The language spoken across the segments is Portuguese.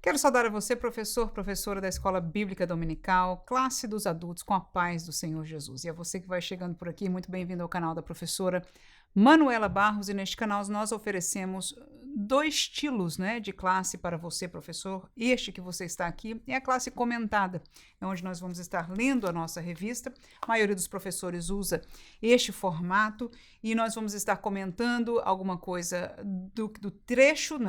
Quero saudar a você, professor, professora da Escola Bíblica Dominical, classe dos adultos, com a paz do Senhor Jesus. E a você que vai chegando por aqui, muito bem-vindo ao canal da professora Manuela Barros. E neste canal nós oferecemos dois estilos, de classe para você, professor. Este que você está aqui é a classe comentada, é onde nós vamos estar lendo a nossa revista. A maioria dos professores usa este formato e nós vamos estar comentando alguma coisa do trecho,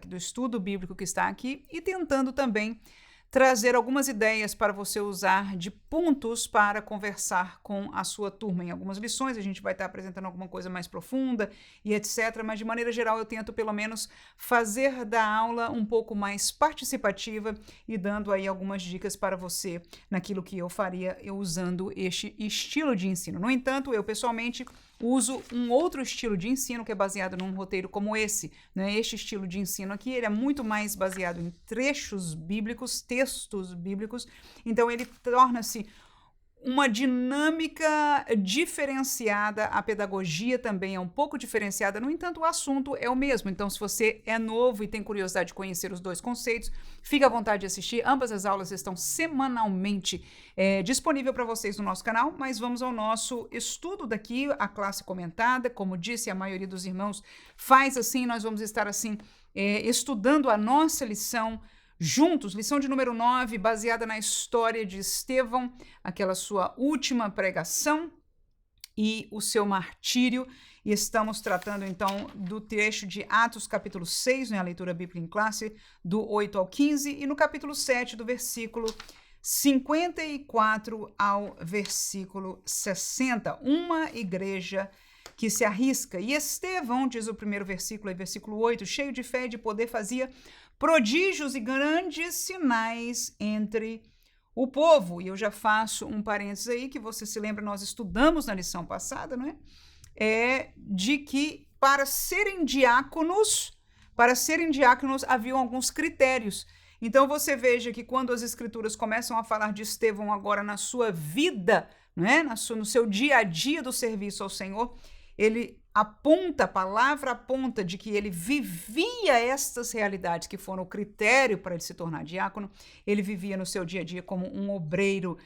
do estudo bíblico que está aqui e tentando também trazer algumas ideias para você usar de pontos para conversar com a sua turma. Em algumas lições a gente vai estar apresentando alguma coisa mais profunda e etc, mas de maneira geral eu tento pelo menos fazer da aula um pouco mais participativa e dando aí algumas dicas para você naquilo que eu faria usando este estilo de ensino. No entanto, eu pessoalmente uso um outro estilo de ensino que é baseado num roteiro como esse, Este estilo de ensino aqui, ele é muito mais baseado em trechos bíblicos, textos bíblicos, então ele torna-se uma dinâmica diferenciada, a pedagogia também é um pouco diferenciada, no entanto o assunto é o mesmo, então se você é novo e tem curiosidade de conhecer os dois conceitos, fique à vontade de assistir, ambas as aulas estão semanalmente disponível para vocês no nosso canal, mas vamos ao nosso estudo daqui, a classe comentada, como disse, a maioria dos irmãos faz assim, nós vamos estar assim, estudando a nossa lição juntos, lição de número 9, baseada na história de Estevão, aquela sua última pregação e o seu martírio, e estamos tratando então do trecho de Atos capítulo 6, a leitura bíblica em classe, do 8 ao 15, e no capítulo 7, do versículo 54 ao versículo 60, uma igreja que se arrisca. E Estevão, diz o primeiro versículo, versículo 8, cheio de fé e de poder, fazia prodígios e grandes sinais entre o povo. E eu já faço um parênteses aí, que você se lembra, nós estudamos na lição passada, de que para serem diáconos haviam alguns critérios. Então você veja que quando as escrituras começam a falar de Estevão agora na sua vida, no seu dia a dia do serviço ao Senhor, a palavra aponta de que ele vivia estas realidades que foram o critério para ele se tornar diácono, ele vivia no seu dia a dia como um obreiro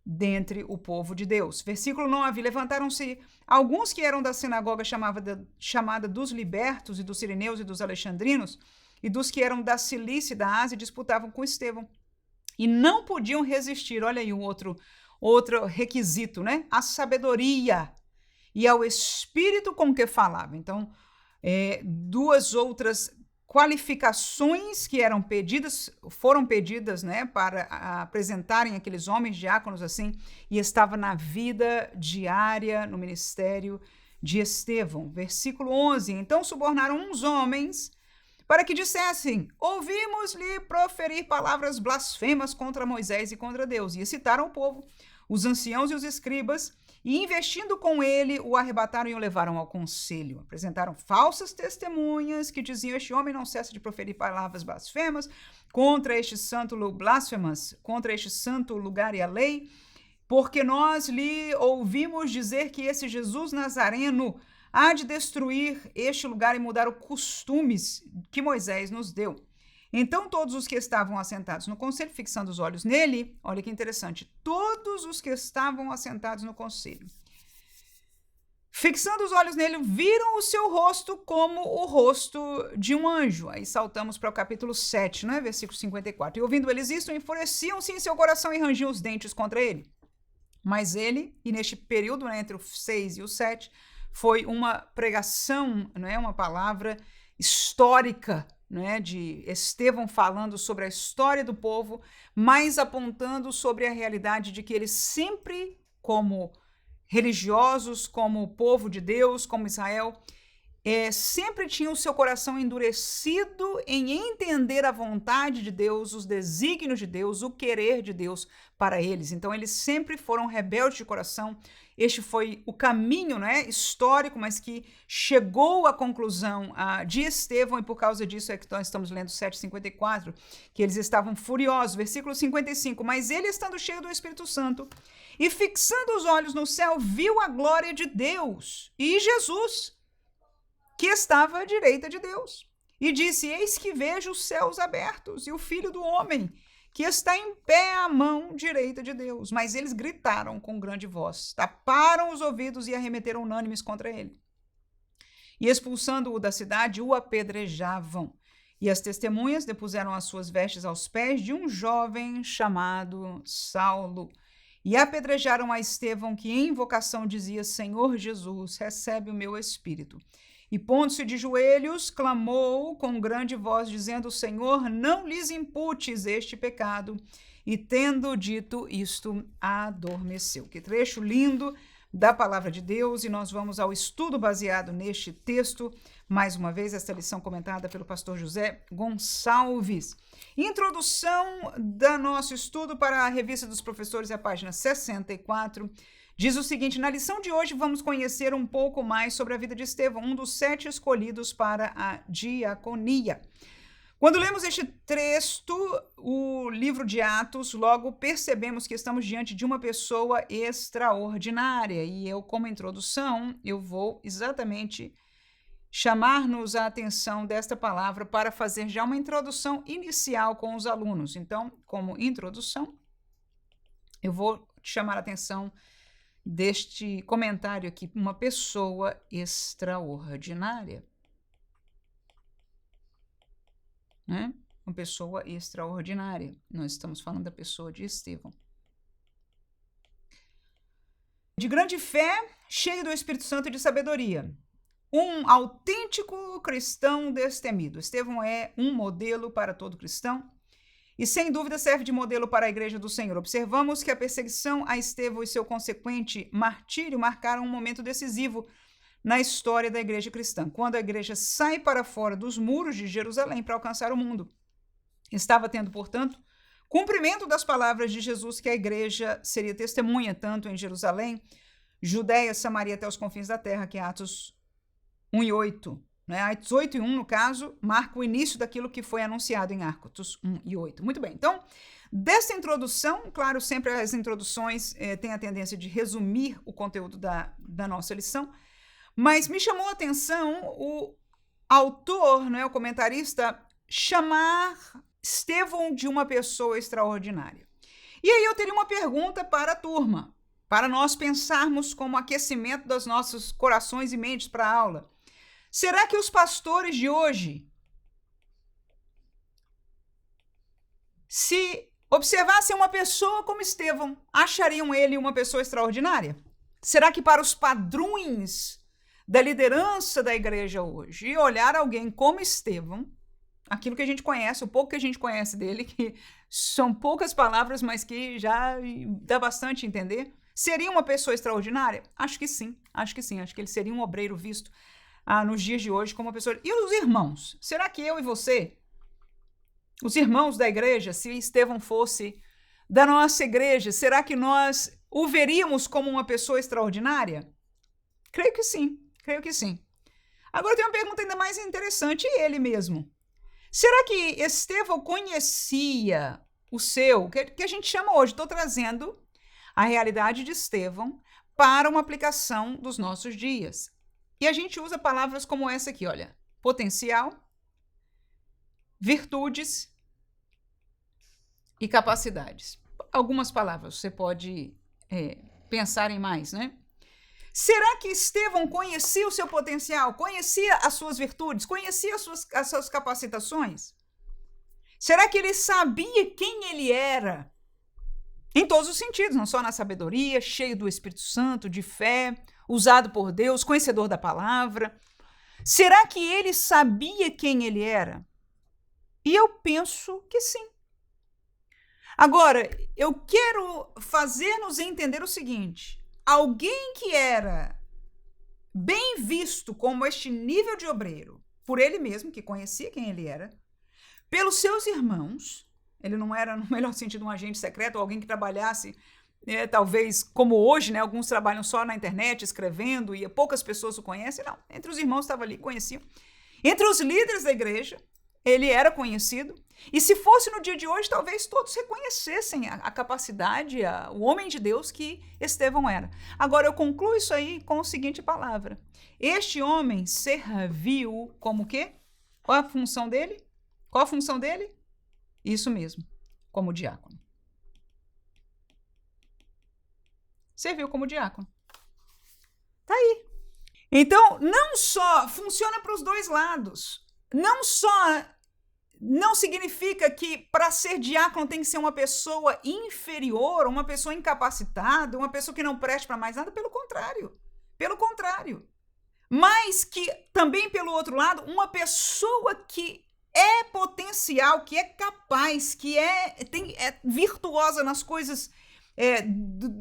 dentre o povo de Deus. Versículo 9, levantaram-se alguns que eram da sinagoga chamada dos libertos e dos sirineus e dos alexandrinos, e dos que eram da Cilícia e da Ásia, disputavam com Estevão, e não podiam resistir, olha aí o outro requisito, a sabedoria e ao espírito com que falava. Então, duas outras qualificações que foram pedidas, para apresentarem aqueles homens diáconos assim, e estava na vida diária, no ministério de Estevão. Versículo 11, então subornaram uns homens para que dissessem, ouvimos-lhe proferir palavras blasfemas contra Moisés e contra Deus, e excitaram o povo, os anciãos e os escribas, e investindo com ele, o arrebataram e o levaram ao conselho. Apresentaram falsas testemunhas que diziam, este homem não cessa de proferir palavras blasfemas contra este santo lugar e a lei, porque nós lhe ouvimos dizer que esse Jesus Nazareno há de destruir este lugar e mudar os costumes que Moisés nos deu. Então todos os que estavam assentados no conselho, fixando os olhos nele, olha que interessante, todos os que estavam assentados no conselho, fixando os olhos nele, viram o seu rosto como o rosto de um anjo. Aí saltamos para o capítulo 7, versículo 54. E ouvindo eles isto, enfureciam-se em seu coração e rangiam os dentes contra ele. Mas ele, e neste período, entre o 6 e o 7, foi uma pregação, uma palavra histórica, de Estevão falando sobre a história do povo, mas apontando sobre a realidade de que eles sempre, como religiosos, como povo de Deus, como Israel, sempre tinham o seu coração endurecido em entender a vontade de Deus, os desígnios de Deus, o querer de Deus para eles. Então, eles sempre foram rebeldes de coração. Este foi o caminho histórico, mas que chegou à conclusão de Estevão, e por causa disso é que nós estamos lendo 7:54, que eles estavam furiosos. Versículo 55, mas ele, estando cheio do Espírito Santo e fixando os olhos no céu, viu a glória de Deus e Jesus, que estava à direita de Deus. e disse: Eis que vejo os céus abertos e o Filho do Homem, que está em pé à mão direita de Deus. Mas eles gritaram com grande voz, taparam os ouvidos e arremeteram unânimes contra ele. E expulsando-o da cidade, o apedrejavam. E as testemunhas depuseram as suas vestes aos pés de um jovem chamado Saulo. E apedrejaram a Estevão, que em invocação dizia: Senhor Jesus, recebe o meu espírito. E pondo-se de joelhos, clamou com grande voz, dizendo: Senhor, não lhes imputes este pecado. E tendo dito isto, adormeceu. Que trecho lindo da palavra de Deus, e nós vamos ao estudo baseado neste texto. Mais uma vez, esta lição comentada pelo pastor José Gonçalves. Introdução do nosso estudo para a Revista dos Professores, a página 64. Diz o seguinte: na lição de hoje vamos conhecer um pouco mais sobre a vida de Estevão, um dos 7 escolhidos para a diaconia. Quando lemos este texto, o livro de Atos, logo percebemos que estamos diante de uma pessoa extraordinária. E eu, como introdução, eu vou exatamente chamar-nos a atenção desta palavra para fazer já uma introdução inicial com os alunos. Então, como introdução, eu vou chamar a atenção deste comentário aqui: uma pessoa extraordinária. Né? Uma pessoa extraordinária. Nós estamos falando da pessoa de Estevão. De grande fé, cheio do Espírito Santo e de sabedoria. Um autêntico cristão destemido. Estevão é um modelo para todo cristão e, sem dúvida, serve de modelo para a Igreja do Senhor. Observamos que a perseguição a Estevão e seu consequente martírio marcaram um momento decisivo na história da igreja cristã, quando a igreja sai para fora dos muros de Jerusalém para alcançar o mundo. Estava tendo, portanto, cumprimento das palavras de Jesus, que a igreja seria testemunha tanto em Jerusalém, Judéia, Samaria até os confins da terra, que é Atos 1:8. Né? Atos 8:1, no caso, marca o início daquilo que foi anunciado em Atos 1:8. Muito bem, então, desta introdução, claro, sempre as introduções têm a tendência de resumir o conteúdo da nossa lição, mas me chamou a atenção o autor, né, o comentarista, chamar Estevão de uma pessoa extraordinária. E aí eu teria uma pergunta para a turma, para nós pensarmos como aquecimento dos nossos corações e mentes para a aula. Será que os pastores de hoje, se observassem uma pessoa como Estevão, achariam ele uma pessoa extraordinária? Será que para os padrões da liderança da igreja hoje, e olhar alguém como Estevão, aquilo que a gente conhece, o pouco que a gente conhece dele, que são poucas palavras, mas que já dá bastante a entender, seria uma pessoa extraordinária? Acho que sim, acho que ele seria um obreiro visto nos dias de hoje como uma pessoa. E os irmãos? Será que eu e você, os irmãos da igreja, se Estevão fosse da nossa igreja, será que nós o veríamos como uma pessoa extraordinária? Creio que sim. Creio que sim. Agora tem uma pergunta ainda mais interessante, e ele mesmo. Será que Estevão conhecia o seu, que a gente chama hoje, estou trazendo a realidade de Estevão para uma aplicação dos nossos dias. E a gente usa palavras como essa aqui, olha: potencial, virtudes e capacidades. Algumas palavras, você pode pensar em mais, né? Será que Estevão conhecia o seu potencial, conhecia as suas virtudes, conhecia as suas capacitações? Será que ele sabia quem ele era? Em todos os sentidos, não só na sabedoria, cheio do Espírito Santo, de fé, usado por Deus, conhecedor da palavra. Será que ele sabia quem ele era? E eu penso que sim. Agora, eu quero fazer-nos entender o seguinte: alguém que era bem visto como este nível de obreiro, por ele mesmo, que conhecia quem ele era, pelos seus irmãos, ele não era, no melhor sentido, um agente secreto, ou alguém que trabalhasse, talvez, como hoje, né, alguns trabalham só na internet, escrevendo, e poucas pessoas o conhecem. Não, entre os irmãos estava ali, conheciam. Entre os líderes da igreja, ele era conhecido. E se fosse no dia de hoje, talvez todos reconhecessem a capacidade, o homem de Deus que Estevão era. Agora, eu concluo isso aí com a seguinte palavra: este homem serviu como o quê? Qual a função dele? Qual a função dele? Isso mesmo, como diácono. Serviu como diácono. Tá aí. Então, não só funciona para os dois lados. Não significa que para ser diácono tem que ser uma pessoa inferior, uma pessoa incapacitada, uma pessoa que não preste para mais nada, pelo contrário. Pelo contrário. Mas que também, pelo outro lado, uma pessoa que é potencial, que é capaz, que é virtuosa nas coisas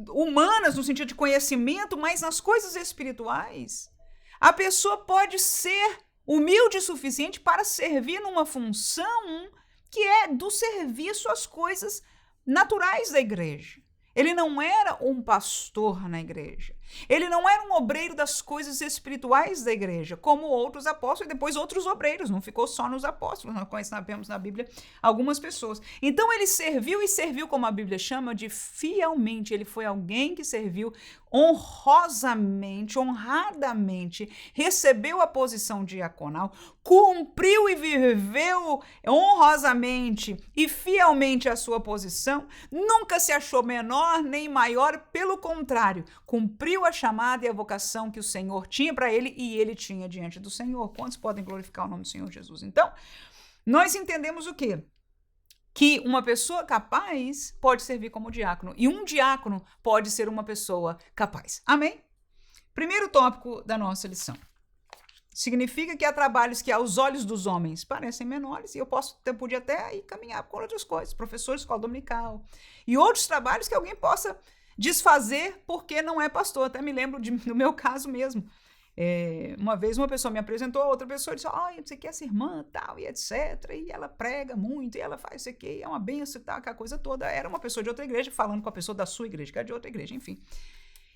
humanas, no sentido de conhecimento, mas nas coisas espirituais, a pessoa pode ser humilde o suficiente para servir numa função que é do serviço às coisas naturais da igreja. Ele não era um pastor na igreja. Ele não era um obreiro das coisas espirituais da igreja, como outros apóstolos e depois outros obreiros. Não ficou só nos apóstolos, nós conhecemos na Bíblia algumas pessoas. Então ele serviu e serviu, como a Bíblia chama, de fielmente. Ele foi alguém que serviu honrosamente, honradamente, recebeu a posição diaconal, cumpriu e viveu honrosamente e fielmente a sua posição, nunca se achou menor nem maior, pelo contrário, cumpriu a chamada e a vocação que o Senhor tinha para ele e ele tinha diante do Senhor. Quantos podem glorificar o nome do Senhor Jesus? Então, nós entendemos o quê? Que uma pessoa capaz pode servir como diácono e um diácono pode ser uma pessoa capaz. Amém? Primeiro tópico da nossa lição. Significa que há trabalhos que aos olhos dos homens parecem menores e eu podia até ir caminhar por outras coisas, professor de escola dominical e outros trabalhos que alguém possa desfazer porque não é pastor. Até me lembro do meu caso mesmo. Uma vez uma pessoa me apresentou, outra pessoa disse, você quer essa irmã, tal, e etc, e ela prega muito, e ela faz isso aqui, é uma benção e tal, aquela coisa toda. Era uma pessoa de outra igreja falando com a pessoa da sua igreja, que é de outra igreja, enfim.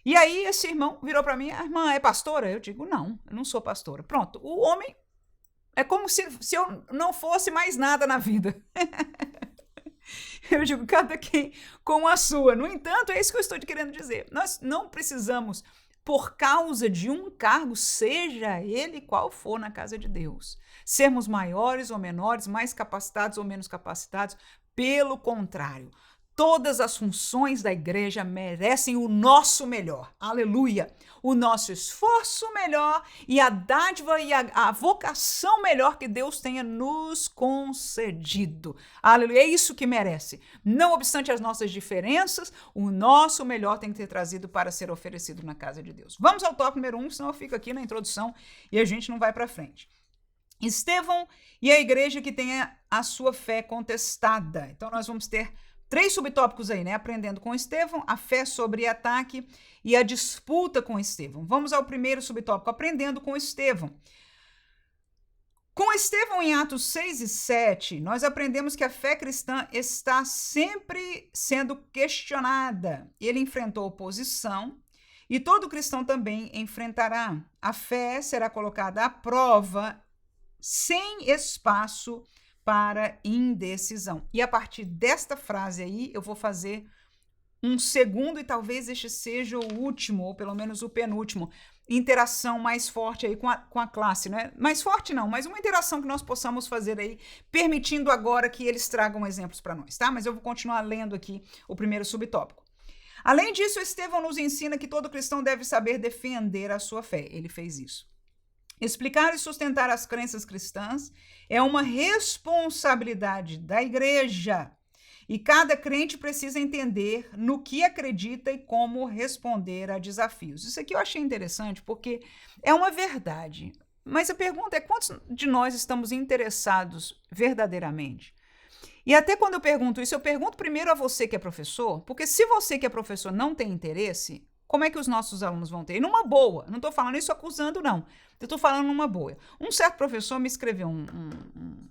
E aí esse irmão virou para mim, a irmã é pastora? Eu digo, não, eu não sou pastora. Pronto, o homem é como se eu não fosse mais nada na vida. Eu digo, cada quem com a sua. No entanto, é isso que eu estou te querendo dizer. Nós não precisamos, por causa de um cargo, seja ele qual for na casa de Deus, sermos maiores ou menores, mais capacitados ou menos capacitados. Pelo contrário, todas as funções da igreja merecem o nosso melhor. Aleluia! O nosso esforço melhor e a dádiva e a vocação melhor que Deus tenha nos concedido. Aleluia! É isso que merece. Não obstante as nossas diferenças, o nosso melhor tem que ter trazido para ser oferecido na casa de Deus. Vamos ao tópico número 1, senão eu fico aqui na introdução e a gente não vai para frente. Estevão e a igreja que tenha a sua fé contestada. Então nós vamos ter 3 subtópicos aí, né? Aprendendo com Estevão, a fé sobre ataque e a disputa com Estevão. Vamos ao primeiro subtópico, aprendendo com Estevão. Com Estevão, em Atos 6 e 7, nós aprendemos que a fé cristã está sempre sendo questionada. Ele enfrentou oposição e todo cristão também enfrentará. A fé será colocada à prova sem espaço para indecisão. E a partir desta frase aí, eu vou fazer um segundo e talvez este seja o último, ou pelo menos o penúltimo, interação mais forte aí com a classe, né? Mais forte não, mas uma interação que nós possamos fazer aí, permitindo agora que eles tragam exemplos para nós, tá? Mas eu vou continuar lendo aqui o primeiro subtópico. Além disso, Estevão nos ensina que todo cristão deve saber defender a sua fé. Ele fez isso. Explicar e sustentar as crenças cristãs é uma responsabilidade da igreja e cada crente precisa entender no que acredita e como responder a desafios. Isso aqui eu achei interessante porque é uma verdade, mas a pergunta é quantos de nós estamos interessados verdadeiramente? E até quando eu pergunto isso, eu pergunto primeiro a você que é professor, porque se você que é professor não tem interesse, como é que os nossos alunos vão ter? E numa boa, não estou falando isso acusando, não. Eu estou falando numa boa. Um certo professor me escreveu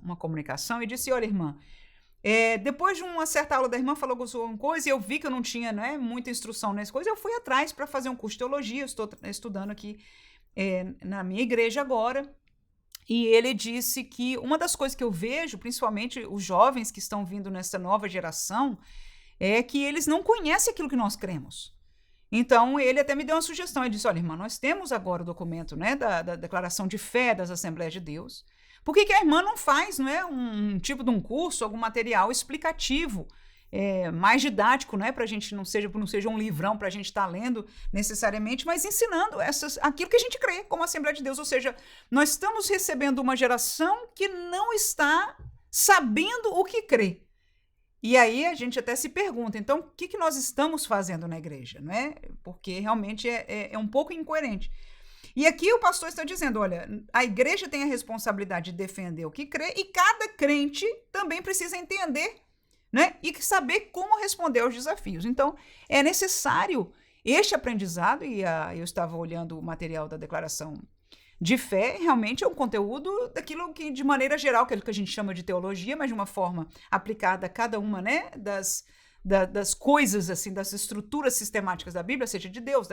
uma comunicação e disse, olha, irmã, depois de uma certa aula da irmã falou uma coisa e eu vi que eu não tinha muita instrução nessa coisa, eu fui atrás para fazer um curso de teologia, eu estou estudando aqui na minha igreja agora, e ele disse que uma das coisas que eu vejo, principalmente os jovens que estão vindo nessa nova geração, é que eles não conhecem aquilo que nós cremos. Então, ele até me deu uma sugestão. Ele disse, olha, irmã, nós temos agora o documento, né, da Declaração de Fé das Assembleias de Deus. Por que a irmã não faz, não é, um tipo de um curso, algum material explicativo, mais didático, né, para a gente não seja um livrão para a gente estar lendo necessariamente, mas ensinando aquilo que a gente crê como Assembleia de Deus, ou seja, nós estamos recebendo uma geração que não está sabendo o que crê. E aí a gente até se pergunta, então, o que nós estamos fazendo na igreja, não é? Porque realmente é um pouco incoerente. E aqui o pastor está dizendo, olha, a igreja tem a responsabilidade de defender o que crê e cada crente também precisa entender, né? E saber como responder aos desafios. Então, é necessário este aprendizado, e eu estava olhando o material da declaração de fé, realmente é um conteúdo daquilo que, de maneira geral, aquilo que a gente chama de teologia, mas de uma forma aplicada a cada uma, né, das coisas, assim, das estruturas sistemáticas da Bíblia, seja de Deus,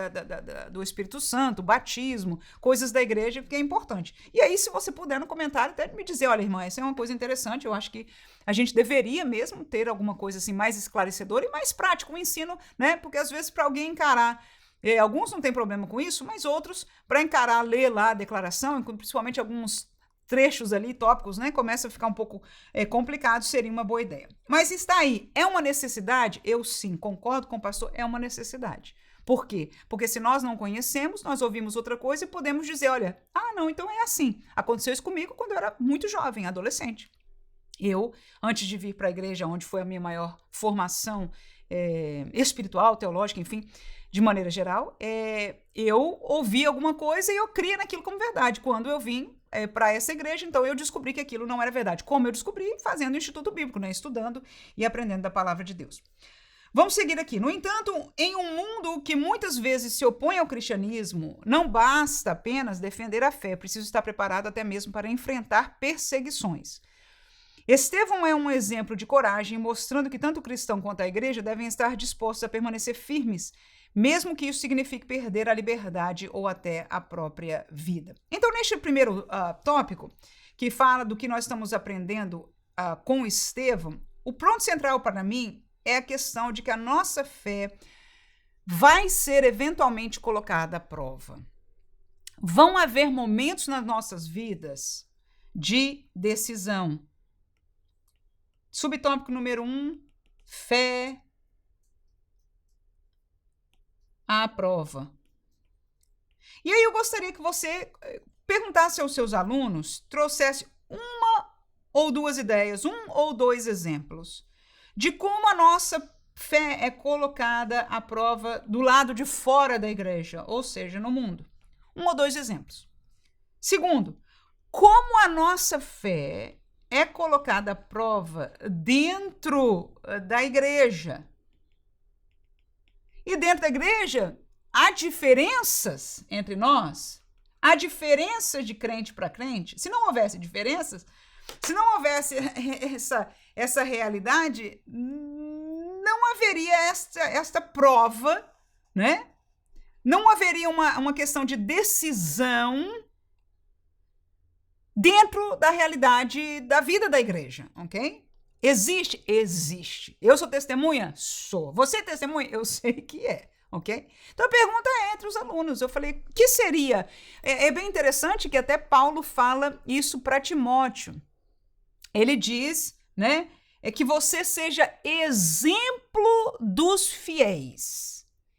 do Espírito Santo, batismo, coisas da igreja, que é importante. E aí, se você puder no comentário, até me dizer, olha, irmã, essa é uma coisa interessante, eu acho que a gente deveria mesmo ter alguma coisa assim mais esclarecedora e mais prática, um ensino, né, porque às vezes para alguém encarar, alguns não têm problema com isso, mas outros, para encarar, ler lá a declaração, principalmente alguns trechos ali, tópicos, né, começa a ficar um pouco complicado, seria uma boa ideia. Mas está aí, é uma necessidade? Eu sim, concordo com o pastor, é uma necessidade. Por quê? Porque se nós não conhecemos, nós ouvimos outra coisa e podemos dizer, olha, não, então é assim. Aconteceu isso comigo quando eu era muito jovem, adolescente. Eu, antes de vir para a igreja, onde foi a minha maior formação espiritual, teológica, enfim, de maneira geral, eu ouvi alguma coisa e eu cria naquilo como verdade. Quando eu vim para essa igreja, então eu descobri que aquilo não era verdade. Como eu descobri? Fazendo o Instituto Bíblico, né? Estudando e aprendendo da palavra de Deus. Vamos seguir aqui. No entanto, em um mundo que muitas vezes se opõe ao cristianismo, não basta apenas defender a fé, é preciso estar preparado até mesmo para enfrentar perseguições. Estevão é um exemplo de coragem, mostrando que tanto o cristão quanto a igreja devem estar dispostos a permanecer firmes, mesmo que isso signifique perder a liberdade ou até a própria vida. Então, neste primeiro tópico, que fala do que nós estamos aprendendo com Estevão, o ponto central para mim é a questão de que a nossa fé vai ser eventualmente colocada à prova. Vão haver momentos nas nossas vidas de decisão. Subtópico número 1, fé à prova. E aí eu gostaria que você perguntasse aos seus alunos, trouxesse uma ou duas ideias, um ou dois exemplos de como a nossa fé é colocada à prova do lado de fora da igreja, ou seja, no mundo. Um ou dois exemplos. Segundo, como a nossa fé é colocada à prova dentro da igreja. E dentro da igreja, há diferenças entre nós? Há diferenças de crente para crente? Se não houvesse diferenças, se não houvesse essa realidade, não haveria esta prova, né? Não haveria uma questão de decisão dentro da realidade da vida da igreja, ok? Existe? Existe. Eu sou testemunha? Sou. Você é testemunha? Eu sei que é, ok? Então a pergunta é entre os alunos. Eu falei, o que seria? É bem interessante que até Paulo fala isso para Timóteo. Ele diz, né, que você seja exemplo dos fiéis.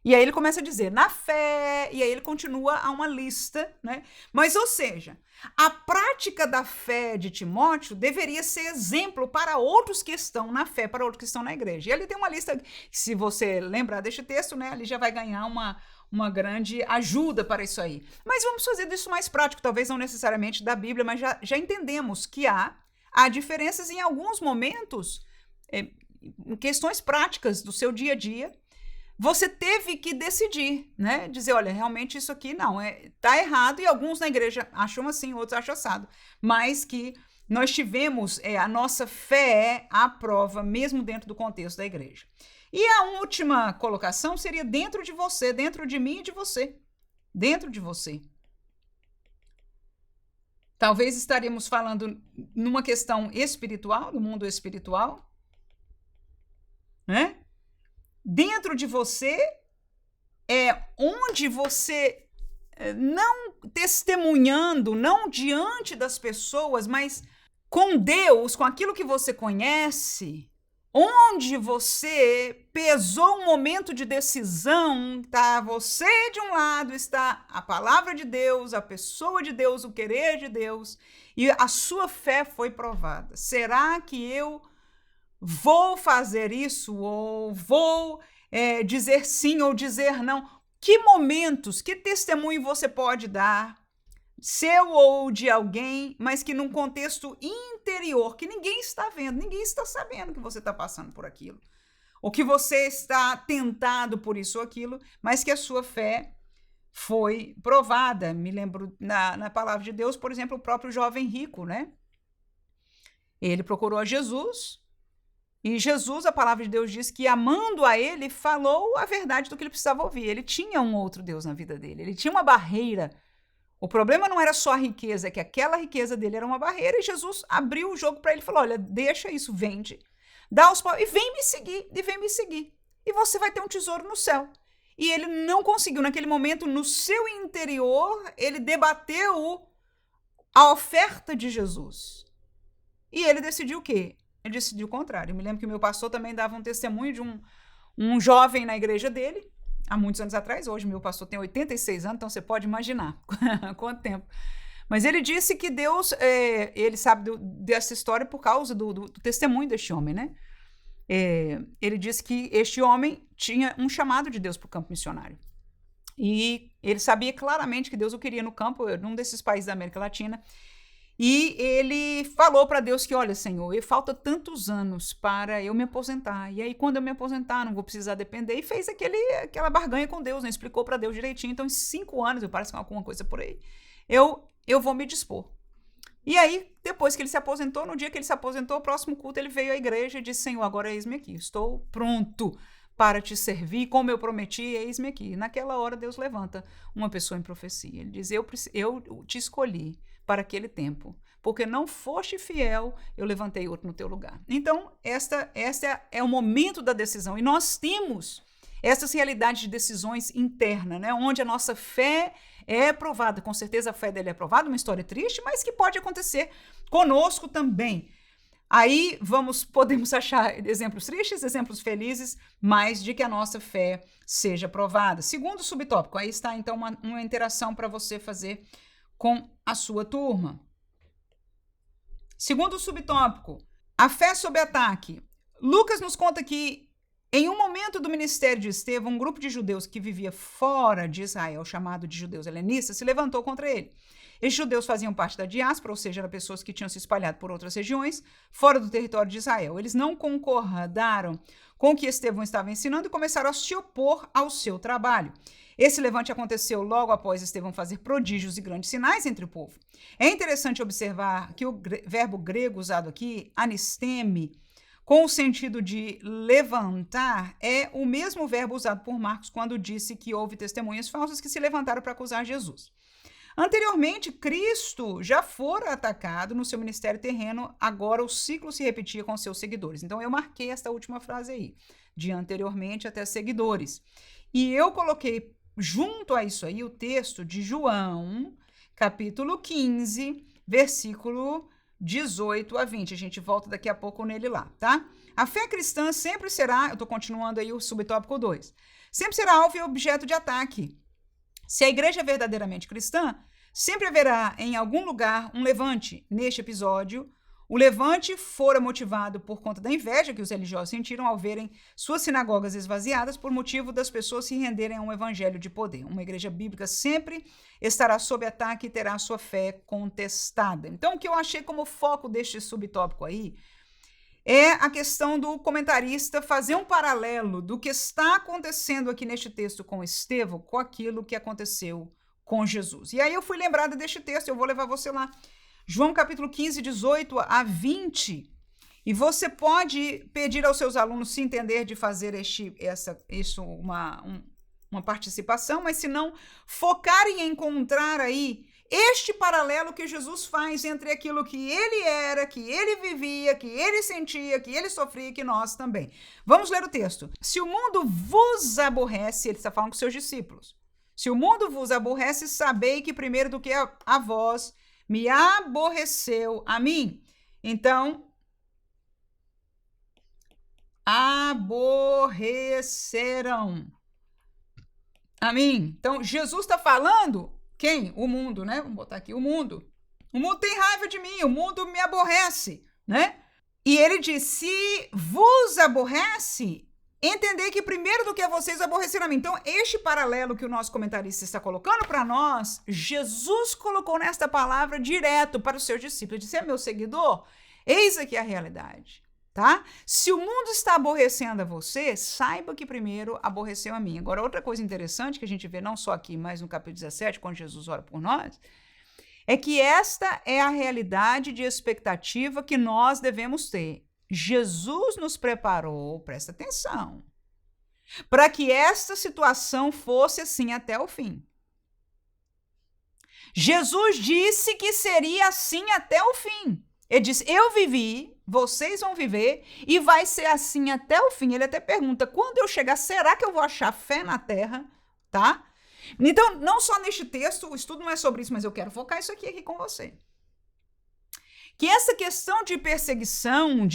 E aí ele começa a dizer, na fé, e aí ele continua a uma lista, né? Mas, ou seja, a prática da fé de Timóteo deveria ser exemplo para outros que estão na fé, para outros que estão na igreja. E ali tem uma lista, se você lembrar deste texto, né, ali já vai ganhar uma grande ajuda para isso aí. Mas vamos fazer disso mais prático, talvez não necessariamente da Bíblia, mas já entendemos que há diferenças em alguns momentos, em questões práticas do seu dia a dia. Você teve que decidir, né? Dizer, olha, realmente isso aqui não, tá errado, e alguns na igreja acham assim, outros acham assado, mas que nós tivemos a nossa fé à prova, mesmo dentro do contexto da igreja. E a última colocação seria dentro de você, dentro de mim e de você, dentro de você. Talvez estaríamos falando numa questão espiritual, no mundo espiritual, né? Dentro de você é onde você não testemunhando, não diante das pessoas, mas com Deus, com aquilo que você conhece, onde você pesou um momento de decisão, está você de um lado, está a palavra de Deus, a pessoa de Deus, o querer de Deus, e a sua fé foi provada. Será que eu vou fazer isso ou vou dizer sim ou dizer não? Que momentos, que testemunho você pode dar, seu ou de alguém, mas que num contexto interior, que ninguém está vendo, ninguém está sabendo que você está passando por aquilo, ou que você está tentado por isso ou aquilo, mas que a sua fé foi provada. Me lembro na palavra de Deus, por exemplo, o próprio jovem rico, né? Ele procurou a Jesus, e Jesus, a palavra de Deus diz que, amando a ele, falou a verdade do que ele precisava ouvir. Ele tinha um outro Deus na vida dele, ele tinha uma barreira. O problema não era só a riqueza, é que aquela riqueza dele era uma barreira, e Jesus abriu o jogo para ele e falou: olha, deixa isso, vende, dá os pobres, e vem me seguir, e você vai ter um tesouro no céu. E ele não conseguiu, naquele momento, no seu interior, ele debateu a oferta de Jesus. E ele decidiu o quê? Ele decidiu o contrário. Eu me lembro que o meu pastor também dava um testemunho de um jovem na igreja dele, há muitos anos atrás. Hoje meu pastor tem 86 anos, então você pode imaginar quanto tempo. Mas ele disse que Deus, ele sabe dessa história por causa do testemunho deste homem, né? Ele disse que este homem tinha um chamado de Deus para o campo missionário. E ele sabia claramente que Deus o queria no campo, num desses países da América Latina. E ele falou para Deus que, olha, Senhor, falta tantos anos para eu me aposentar. E aí, quando eu me aposentar, não vou precisar depender. E fez aquela barganha com Deus, né? Explicou para Deus direitinho. Então, em 5 anos, eu parece que alguma coisa por aí, eu vou me dispor. E aí, depois que ele se aposentou, no dia que ele se aposentou, o próximo culto, ele veio à igreja e disse: Senhor, agora eis-me aqui. Estou pronto para te servir, como eu prometi, eis-me aqui. E naquela hora, Deus levanta uma pessoa em profecia. Ele diz: eu te escolhi para aquele tempo, porque não foste fiel, eu levantei outro no teu lugar. Então, esta é o momento da decisão, e nós temos essas realidades de decisões internas, né, onde a nossa fé é provada. Com certeza a fé dele é provada, uma história triste, mas que pode acontecer conosco também. Aí podemos achar exemplos tristes, exemplos felizes, mas de que a nossa fé seja provada. Segundo subtópico, aí está então uma interação para você fazer com a sua turma. Segundo subtópico, a fé sob ataque. Lucas nos conta que, em um momento do ministério de Estevão, um grupo de judeus que vivia fora de Israel, chamado de judeus helenistas, se levantou contra ele. Esses judeus faziam parte da diáspora, ou seja, eram pessoas que tinham se espalhado por outras regiões, fora do território de Israel. Eles não concordaram com o que Estevão estava ensinando e começaram a se opor ao seu trabalho. Esse levante aconteceu logo após Estevão fazer prodígios e grandes sinais entre o povo. É interessante observar que o verbo grego usado aqui, anisteme, com o sentido de levantar, é o mesmo verbo usado por Marcos quando disse que houve testemunhas falsas que se levantaram para acusar Jesus. Anteriormente, Cristo já fora atacado no seu ministério terreno, agora o ciclo se repetia com seus seguidores. Então, eu marquei esta última frase aí, de anteriormente até seguidores. E eu coloquei junto a isso aí o texto de João, capítulo 15, versículo 18 a 20. A gente volta daqui a pouco nele lá, tá? A fé cristã sempre será, eu estou continuando aí o subtópico 2, sempre será alvo e objeto de ataque. Se a igreja é verdadeiramente cristã, sempre haverá em algum lugar um levante. Neste episódio, o levante fora motivado por conta da inveja que os religiosos sentiram ao verem suas sinagogas esvaziadas por motivo das pessoas se renderem a um evangelho de poder. Uma igreja bíblica sempre estará sob ataque e terá sua fé contestada. Então, o que eu achei como foco deste subtópico aí é a questão do comentarista fazer um paralelo do que está acontecendo aqui neste texto com Estevão, com aquilo que aconteceu com Jesus. E aí eu fui lembrada deste texto, eu vou levar você lá. João capítulo 15, 18 a 20. E você pode pedir aos seus alunos, se entender, de fazer uma participação, mas se não, focar em encontrar aí este paralelo que Jesus faz entre aquilo que ele era, que ele vivia, que ele sentia, que ele sofria e que nós também. Vamos ler o texto. Se o mundo vos aborrece, ele está falando com seus discípulos. Se o mundo vos aborrece, sabei que primeiro do que a vós me aborreceu a mim. Então, aborrecerão a mim. Então, Jesus está falando, quem? O mundo, né? Vamos botar aqui, o mundo. O mundo tem raiva de mim, o mundo me aborrece, né? E ele diz, se vos aborrece, entender que primeiro do que a vocês aborreceram a mim. Então, este paralelo que o nosso comentarista está colocando para nós, Jesus colocou nesta palavra direto para os seus discípulos. Ele disse, meu seguidor, eis aqui a realidade. Tá? Se o mundo está aborrecendo a você, saiba que primeiro aborreceu a mim. Agora, outra coisa interessante que a gente vê não só aqui, mas no capítulo 17, quando Jesus ora por nós, é que esta é a realidade de expectativa que nós devemos ter. Jesus nos preparou, presta atenção, para que esta situação fosse assim até o fim. Jesus disse que seria assim até o fim. Ele disse, eu vivi, vocês vão viver e vai ser assim até o fim. Ele até pergunta, quando eu chegar, será que eu vou achar fé na terra? Tá? Então, não só neste texto, o estudo não é sobre isso, mas eu quero focar isso aqui com você. Que essa questão de perseguição,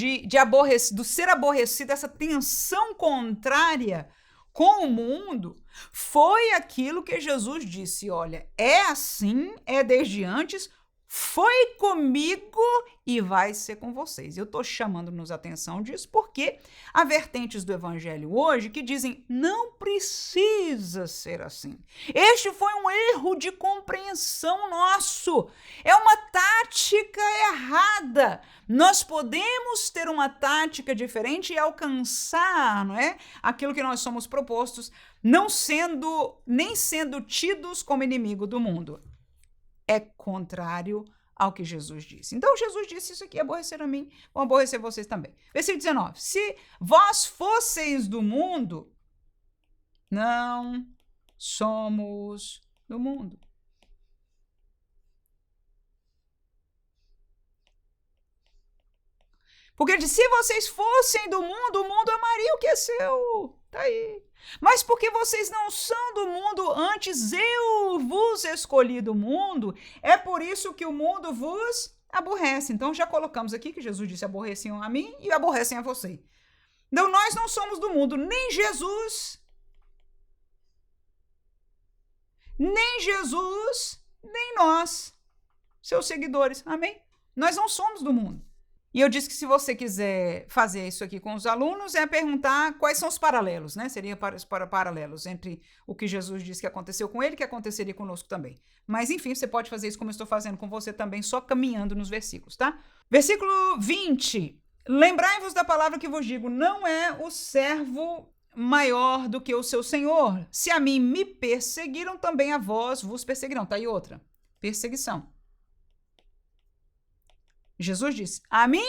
do ser aborrecido, essa tensão contrária com o mundo, foi aquilo que Jesus disse, olha, é assim, é desde antes, foi comigo e vai ser com vocês. Eu estou chamando-nos a atenção disso porque há vertentes do evangelho hoje que dizem não precisa ser assim. Este foi um erro de compreensão nosso. É uma tática errada. Nós podemos ter uma tática diferente e alcançar, não é, aquilo que nós somos propostos, nem sendo tidos como inimigo do mundo. É contrário ao que Jesus disse. Então, Jesus disse isso aqui, aborrecer a mim, vão aborrecer vocês também. Versículo 19. Se vós fosseis do mundo, não somos do mundo. Porque ele disse, se vocês fossem do mundo, o mundo amaria o que é seu. Tá aí. Mas porque vocês não são do mundo, antes eu vos escolhi do mundo, é por isso que o mundo vos aborrece. Então já colocamos aqui que Jesus disse, aborreciam a mim e aborrecem a você. Então nós não somos do mundo, nem Jesus, nem nós, seus seguidores. Amém? Nós não somos do mundo. E eu disse que se você quiser fazer isso aqui com os alunos, é perguntar quais são os paralelos, né? Seria para paralelos entre o que Jesus disse que aconteceu com ele e que aconteceria conosco também. Mas, enfim, você pode fazer isso como eu estou fazendo com você também, só caminhando nos versículos, tá? Versículo 20. Lembrai-vos da palavra que vos digo, não é o servo maior do que o seu senhor. Se a mim me perseguiram, também a vós vos perseguirão. Tá aí outra. Perseguição. Jesus disse, a mim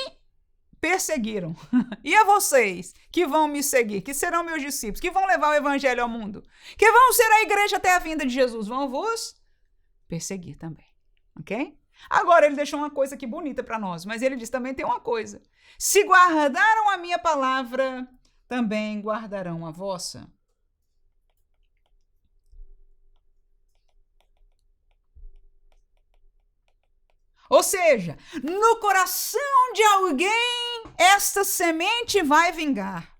perseguiram. E a vocês que vão me seguir, que serão meus discípulos, que vão levar o evangelho ao mundo, que vão ser a igreja até a vinda de Jesus, vão vos perseguir também. Ok? Agora ele deixou uma coisa aqui bonita para nós, mas ele diz também tem uma coisa. Se guardaram a minha palavra, também guardarão a vossa. Ou seja, no coração de alguém, esta semente vai vingar.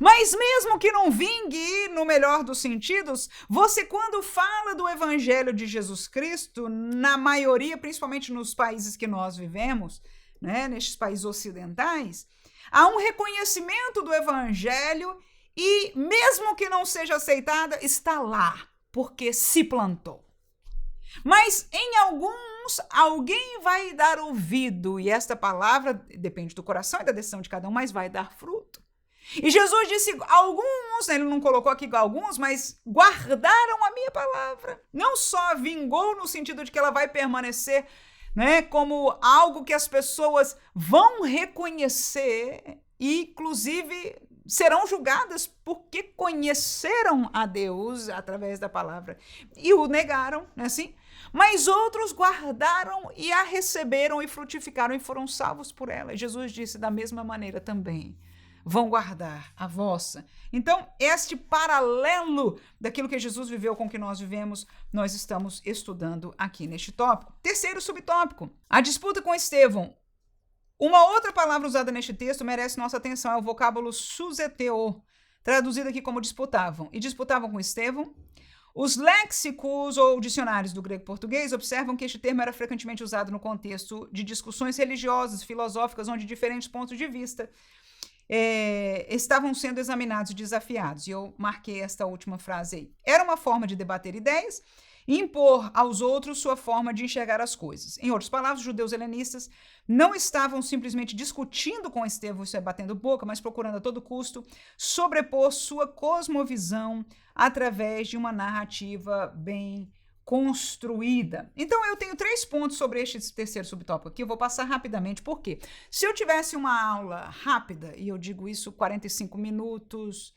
Mas mesmo que não vingue, no melhor dos sentidos, você quando fala do evangelho de Jesus Cristo, na maioria, principalmente nos países que nós vivemos, né, nestes países ocidentais, há um reconhecimento do evangelho e mesmo que não seja aceitada, está lá, porque se plantou. Mas em alguns, alguém vai dar ouvido, e esta palavra depende do coração e da decisão de cada um, mas vai dar fruto. E Jesus disse, alguns, ele não colocou aqui alguns, mas guardaram a minha palavra. Não só vingou no sentido de que ela vai permanecer, né, como algo que as pessoas vão reconhecer e, inclusive, serão julgadas porque conheceram a Deus através da palavra e o negaram, não é assim? Mas outros guardaram e a receberam e frutificaram e foram salvos por ela. E Jesus disse da mesma maneira também, vão guardar a vossa. Então, este paralelo daquilo que Jesus viveu com o que nós vivemos, nós estamos estudando aqui neste tópico. Terceiro subtópico, a disputa com Estevão. Uma outra palavra usada neste texto merece nossa atenção, é o vocábulo suzeteo, traduzido aqui como disputavam. E disputavam com Estevão. Os léxicos ou dicionários do grego-português observam que este termo era frequentemente usado no contexto de discussões religiosas, filosóficas, onde diferentes pontos de vista estavam sendo examinados e desafiados. E eu marquei esta última frase aí. Era uma forma de debater ideias e impor aos outros sua forma de enxergar as coisas. Em outras palavras, os judeus helenistas não estavam simplesmente discutindo com Estevão, isso é batendo boca, mas procurando a todo custo sobrepor sua cosmovisão através de uma narrativa bem construída. Então, eu tenho 3 pontos sobre este terceiro subtópico aqui, eu vou passar rapidamente, por quê? Se eu tivesse uma aula rápida, e eu digo isso 45 minutos,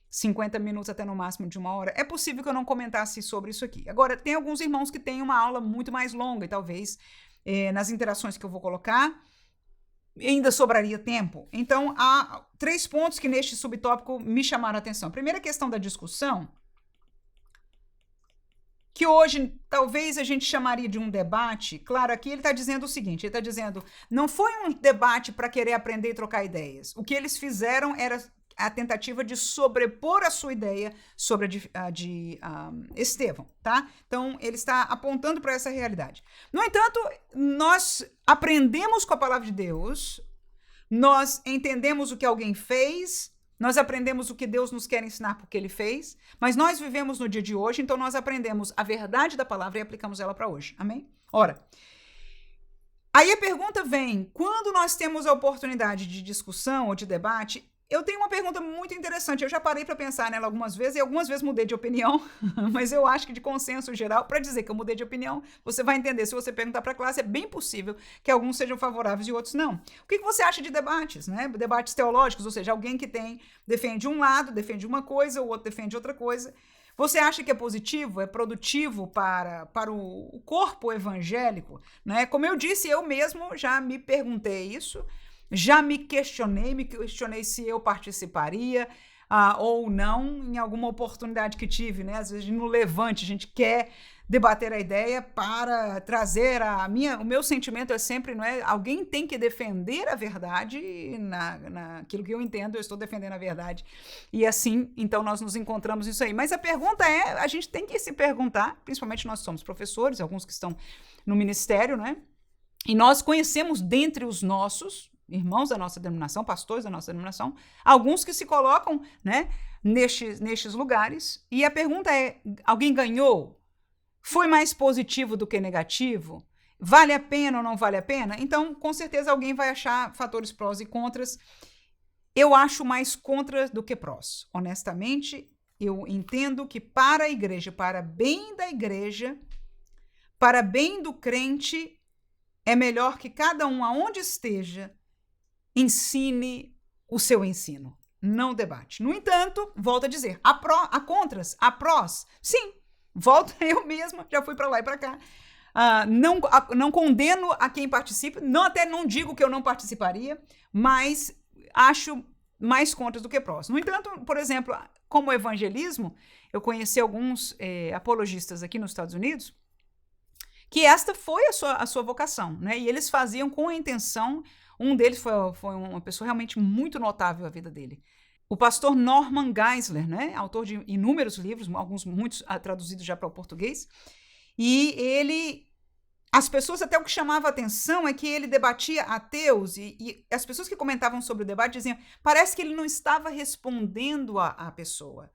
50 minutos até no máximo de 1 hora, é possível que eu não comentasse sobre isso aqui. Agora, tem alguns irmãos que têm uma aula muito mais longa, e talvez nas interações que eu vou colocar, ainda sobraria tempo. Então, há 3 pontos que neste subtópico me chamaram a atenção. A primeira questão da discussão, que hoje talvez a gente chamaria de um debate. Claro, aqui ele está dizendo o seguinte, ele está dizendo, não foi um debate para querer aprender e trocar ideias. O que eles fizeram era a tentativa de sobrepor a sua ideia sobre a de Estevão, tá? Então, ele está apontando para essa realidade. No entanto, nós aprendemos com a palavra de Deus, nós entendemos o que alguém fez, nós aprendemos o que Deus nos quer ensinar porque Ele fez, mas nós vivemos no dia de hoje, então nós aprendemos a verdade da palavra e aplicamos ela para hoje, amém? Ora, aí a pergunta vem, quando nós temos a oportunidade de discussão ou de debate, eu tenho uma pergunta muito interessante, eu já parei para pensar nela algumas vezes, e algumas vezes mudei de opinião, mas eu acho que de consenso geral, para dizer que eu mudei de opinião, você vai entender, se você perguntar para a classe, é bem possível que alguns sejam favoráveis e outros não. O que você acha de debates, né? Debates teológicos, ou seja, alguém que defende um lado, defende uma coisa, o outro defende outra coisa. Você acha que é positivo, é produtivo para o corpo evangélico, né? Como eu disse, eu mesmo já me perguntei isso, já me questionei se eu participaria ou não em alguma oportunidade que tive, né? Às vezes no Levante a gente quer debater a ideia para trazer o meu sentimento é sempre, não é? Alguém tem que defender a verdade naquilo que eu entendo, eu estou defendendo a verdade. E assim, então nós nos encontramos nisso aí. Mas a pergunta a gente tem que se perguntar, principalmente nós somos professores, alguns que estão no ministério, né? E nós conhecemos dentre os nossos irmãos da nossa denominação, pastores da nossa denominação, alguns que se colocam, né, nestes lugares, e a pergunta é, alguém ganhou? Foi mais positivo do que negativo? Vale a pena ou não vale a pena? Então, com certeza, alguém vai achar fatores prós e contras. Eu acho mais contras do que prós. Honestamente, eu entendo que para a igreja, para bem da igreja, para bem do crente, é melhor que cada um, aonde esteja, ensine o seu ensino, não debate. No entanto, volto a dizer, há contras, há prós. Sim, volto eu mesma, já fui para lá e para cá. Não condeno a quem participa, até não digo que eu não participaria, mas acho mais contras do que prós. No entanto, por exemplo, como evangelismo, eu conheci alguns apologistas aqui nos Estados Unidos, que esta foi a sua vocação, né? E eles faziam com a intenção. Um deles foi uma pessoa realmente muito notável a vida dele. O pastor Norman Geisler, né? Autor de inúmeros livros, muitos traduzidos já para o português. E as pessoas, até o que chamava a atenção é que ele debatia ateus e as pessoas que comentavam sobre o debate diziam, parece que ele não estava respondendo à pessoa.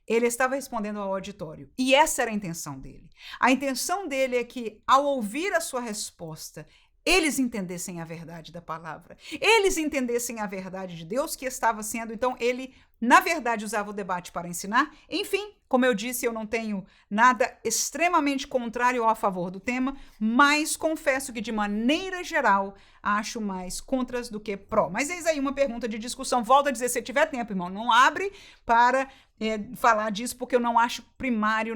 Ele estava respondendo ao auditório. E essa era a intenção dele. A intenção dele é que, ao ouvir a sua resposta, eles entendessem a verdade da palavra, eles entendessem a verdade de Deus que estava sendo, então ele, na verdade, usava o debate para ensinar. Enfim, como eu disse, eu não tenho nada extremamente contrário ou a favor do tema, mas confesso que, de maneira geral, acho mais contras do que pró. Mas eis aí uma pergunta de discussão. Volto a dizer, se tiver tempo, irmão, não abre para falar disso, porque eu não acho primário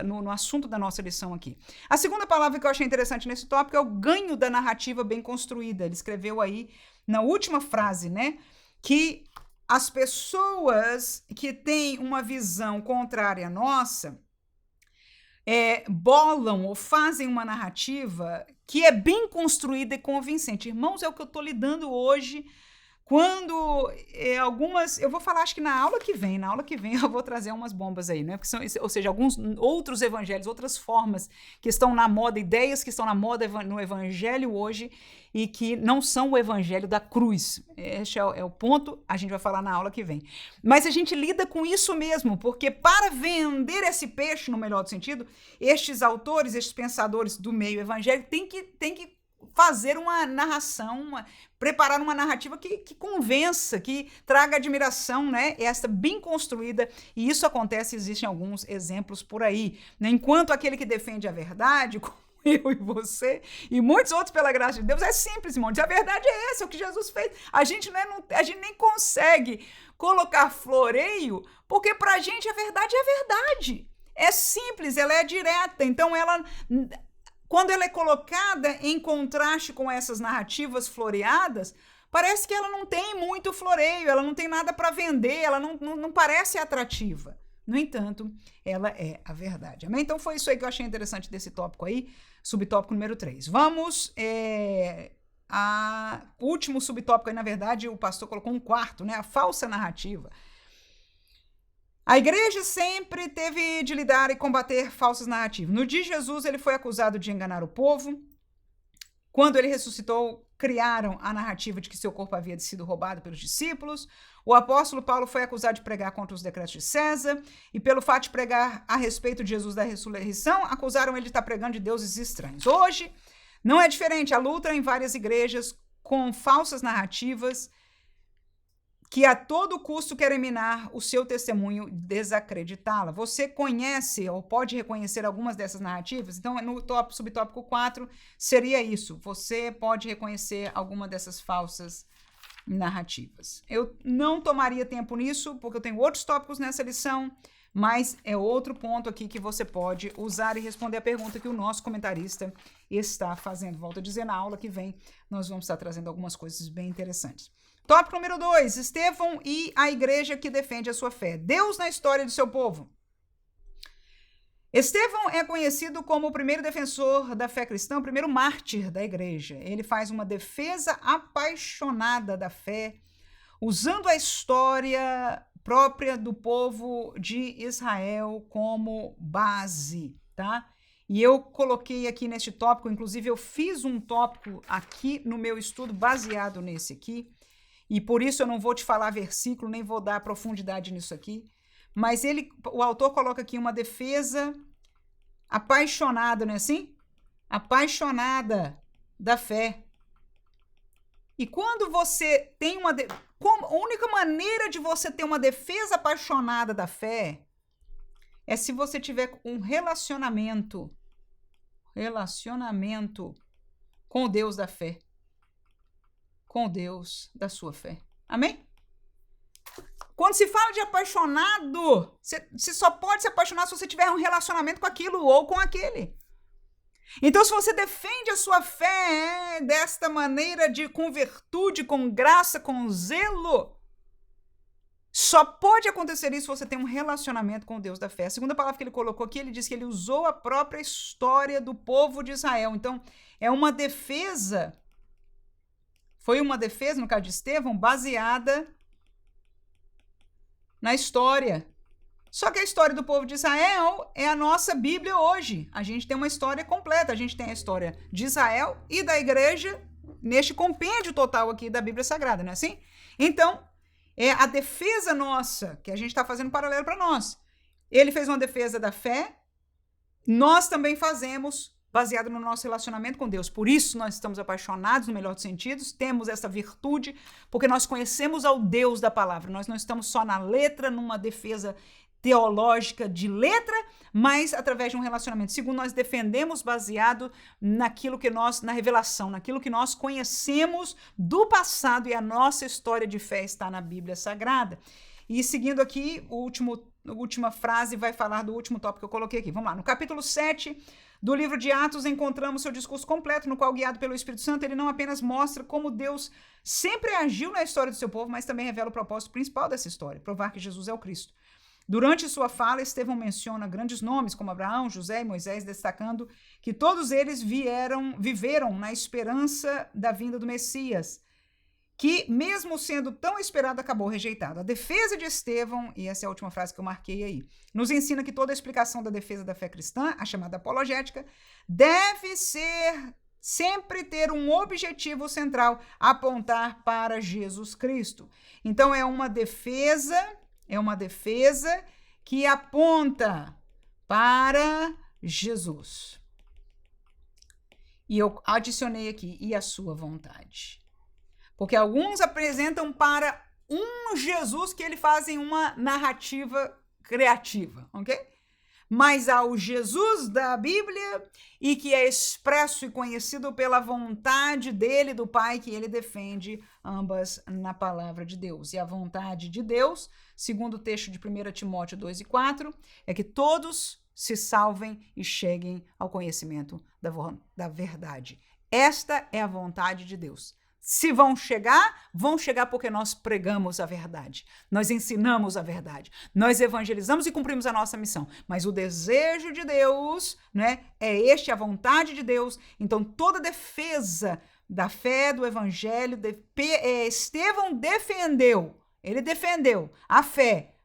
no assunto da nossa lição aqui. A segunda palavra que eu achei interessante nesse tópico é o ganho da narrativa bem construída. Ele escreveu aí, na última frase, né, que as pessoas que têm uma visão contrária à nossa bolam ou fazem uma narrativa que é bem construída e convincente. Irmãos, é o que eu estou lidando hoje. Quando eu vou falar, acho que na aula que vem eu vou trazer umas bombas aí, né? Ou seja, alguns outros evangelhos, outras formas que estão na moda, ideias que estão na moda no evangelho hoje e que não são o evangelho da cruz. Este é o ponto, a gente vai falar na aula que vem. Mas a gente lida com isso mesmo, porque para vender esse peixe, no melhor do sentido, estes autores, estes pensadores do meio evangélico têm que fazer uma narração, preparar uma narrativa que convença, que traga admiração, né? Esta bem construída, e isso acontece, existem alguns exemplos por aí, né? Enquanto aquele que defende a verdade, como eu e você, e muitos outros pela graça de Deus, é simples, irmão, a verdade é essa, é o que Jesus fez. A gente nem consegue colocar floreio, porque pra gente a verdade é a verdade. É simples, ela é direta, então quando ela é colocada em contraste com essas narrativas floreadas, parece que ela não tem muito floreio, ela não tem nada para vender, ela não parece atrativa. No entanto, ela é a verdade. Amém? Então foi isso aí que eu achei interessante desse tópico aí, subtópico número 3. Vamos, o último subtópico aí, na verdade, o pastor colocou um quarto, né? A falsa narrativa. A igreja sempre teve de lidar e combater falsas narrativas. No dia de Jesus, ele foi acusado de enganar o povo. Quando ele ressuscitou, criaram a narrativa de que seu corpo havia sido roubado pelos discípulos. O apóstolo Paulo foi acusado de pregar contra os decretos de César. E pelo fato de pregar a respeito de Jesus da ressurreição, acusaram ele de estar pregando de deuses estranhos. Hoje, não é diferente. A luta em várias igrejas com falsas narrativas que a todo custo querem minar o seu testemunho, desacreditá-la. Você conhece ou pode reconhecer algumas dessas narrativas? Então, no subtópico 4, seria isso. Você pode reconhecer alguma dessas falsas narrativas. Eu não tomaria tempo nisso, porque eu tenho outros tópicos nessa lição, mas é outro ponto aqui que você pode usar e responder a pergunta que o nosso comentarista está fazendo. Volto a dizer, na aula que vem, nós vamos estar trazendo algumas coisas bem interessantes. Tópico número 2, Estevão e a igreja que defende a sua fé. Deus na história do seu povo. Estevão é conhecido como o primeiro defensor da fé cristã, o primeiro mártir da igreja. Ele faz uma defesa apaixonada da fé, usando a história própria do povo de Israel como base, tá? E eu coloquei aqui neste tópico, inclusive eu fiz um tópico aqui no meu estudo baseado nesse aqui, e por isso eu não vou te falar versículo, nem vou dar profundidade nisso aqui, mas o autor coloca aqui uma defesa apaixonada, não é assim? Apaixonada da fé. E quando você tem a única maneira de você ter uma defesa apaixonada da fé é se você tiver um relacionamento com o Deus da fé, com o Deus da sua fé. Amém? Quando se fala de apaixonado, você só pode se apaixonar se você tiver um relacionamento com aquilo ou com aquele. Então, se você defende a sua fé desta maneira, com virtude, com graça, com zelo, só pode acontecer isso se você tem um relacionamento com o Deus da fé. A segunda palavra que ele colocou aqui, ele diz que ele usou a própria história do povo de Israel. Então, é uma defesa, foi uma defesa, no caso de Estevão, baseada na história. Só que a história do povo de Israel é a nossa Bíblia hoje. A gente tem uma história completa. A gente tem a história de Israel e da igreja neste compêndio total aqui da Bíblia Sagrada, não é assim? Então, é a defesa nossa, que a gente está fazendo paralelo para nós. Ele fez uma defesa da fé, nós também fazemos, baseado no nosso relacionamento com Deus. Por isso nós estamos apaixonados, no melhor dos sentidos, temos essa virtude, porque nós conhecemos ao Deus da palavra. Nós não estamos só na letra, numa defesa teológica de letra, mas através de um relacionamento. Segundo, nós defendemos baseado naquilo que na revelação, naquilo que nós conhecemos do passado, e a nossa história de fé está na Bíblia Sagrada. E seguindo aqui, a última frase vai falar do último tópico que eu coloquei aqui. Vamos lá, no capítulo 7 do livro de Atos, encontramos seu discurso completo, no qual, guiado pelo Espírito Santo, ele não apenas mostra como Deus sempre agiu na história do seu povo, mas também revela o propósito principal dessa história, provar que Jesus é o Cristo. Durante sua fala, Estevão menciona grandes nomes como Abraão, José e Moisés, destacando que todos eles viveram na esperança da vinda do Messias, que, mesmo sendo tão esperado, acabou rejeitado. A defesa de Estevão, e essa é a última frase que eu marquei aí, nos ensina que toda a explicação da defesa da fé cristã, a chamada apologética, deve sempre ter um objetivo central, apontar para Jesus Cristo. Então, é uma defesa que aponta para Jesus. E eu adicionei aqui, e a sua vontade. Porque alguns apresentam para um Jesus que eles fazem uma narrativa criativa, ok? Mas há o Jesus da Bíblia e que é expresso e conhecido pela vontade dele, do Pai, que ele defende ambas na palavra de Deus. E a vontade de Deus, segundo o texto de 1 Timóteo 2 e 4, é que todos se salvem e cheguem ao conhecimento da verdade. Esta é a vontade de Deus. Se vão chegar porque nós pregamos a verdade, nós ensinamos a verdade, nós evangelizamos e cumprimos a nossa missão. Mas o desejo de Deus, né, é a vontade de Deus. Então, toda defesa da fé, do evangelho, Estevão defendeu a fé,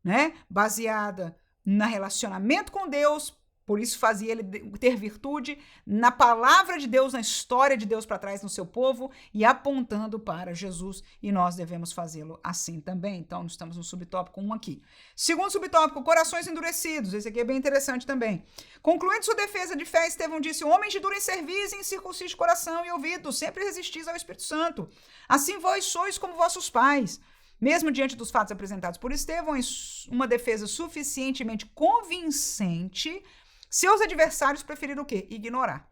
né, baseada no relacionamento com Deus. Por isso fazia ele ter virtude na palavra de Deus, na história de Deus para trás no seu povo e apontando para Jesus. E nós devemos fazê-lo assim também. Então, estamos no subtópico 1 aqui. Segundo subtópico, corações endurecidos. Esse aqui é bem interessante também. Concluindo sua defesa de fé, Estevão disse: homens de dura cerviz, incircuncisos de coração e ouvido, sempre resistis ao Espírito Santo. Assim vós sois como vossos pais. Mesmo diante dos fatos apresentados por Estevão, uma defesa suficientemente convincente, seus adversários preferiram o quê? Ignorar.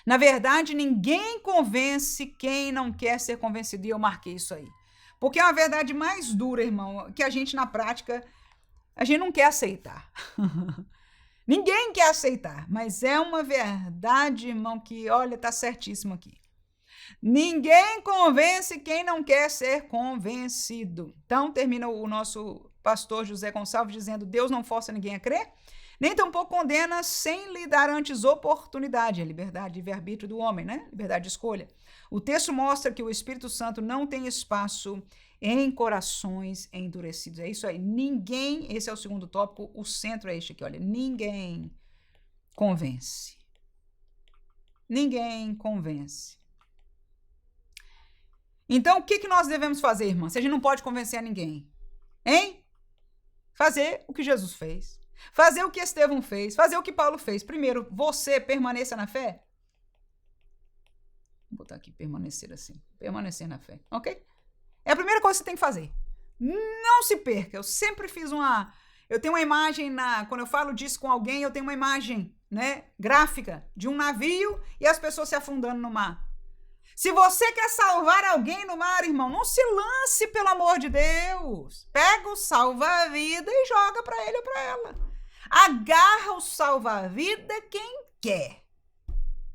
Na verdade, ninguém convence quem não quer ser convencido, e eu marquei isso aí. Porque é uma verdade mais dura, irmão, que a gente, na prática, a gente não quer aceitar. Ninguém quer aceitar, mas é uma verdade, irmão, que, olha, tá certíssimo aqui. Ninguém convence quem não quer ser convencido. Então, termina o nosso pastor José Gonçalves dizendo: Deus não força ninguém a crer, nem tampouco condena sem lhe dar antes oportunidade, a liberdade, livre-arbítrio do homem, né? Liberdade de escolha. O texto mostra que o Espírito Santo não tem espaço em corações endurecidos. É isso aí. Ninguém, esse é o segundo tópico, o centro é este aqui, olha. Ninguém convence. Ninguém convence. Então, o que nós devemos fazer, irmã? Se a gente não pode convencer a ninguém, hein? Fazer o que Jesus fez. Fazer o que Estevão fez, fazer o que Paulo fez. Primeiro, você permaneça na fé. Vou botar aqui, permanecer assim. Permanecer na fé, ok? É a primeira coisa que você tem que fazer. Não se perca. Eu sempre fiz eu tenho uma imagem, quando eu falo disso com alguém, eu tenho uma imagem, né, gráfica de um navio e as pessoas se afundando no mar. Se você quer salvar alguém no mar, irmão, não se lance, pelo amor de Deus. Pega o salva-vida e joga para ele ou para ela. Agarra o salva-vida quem quer.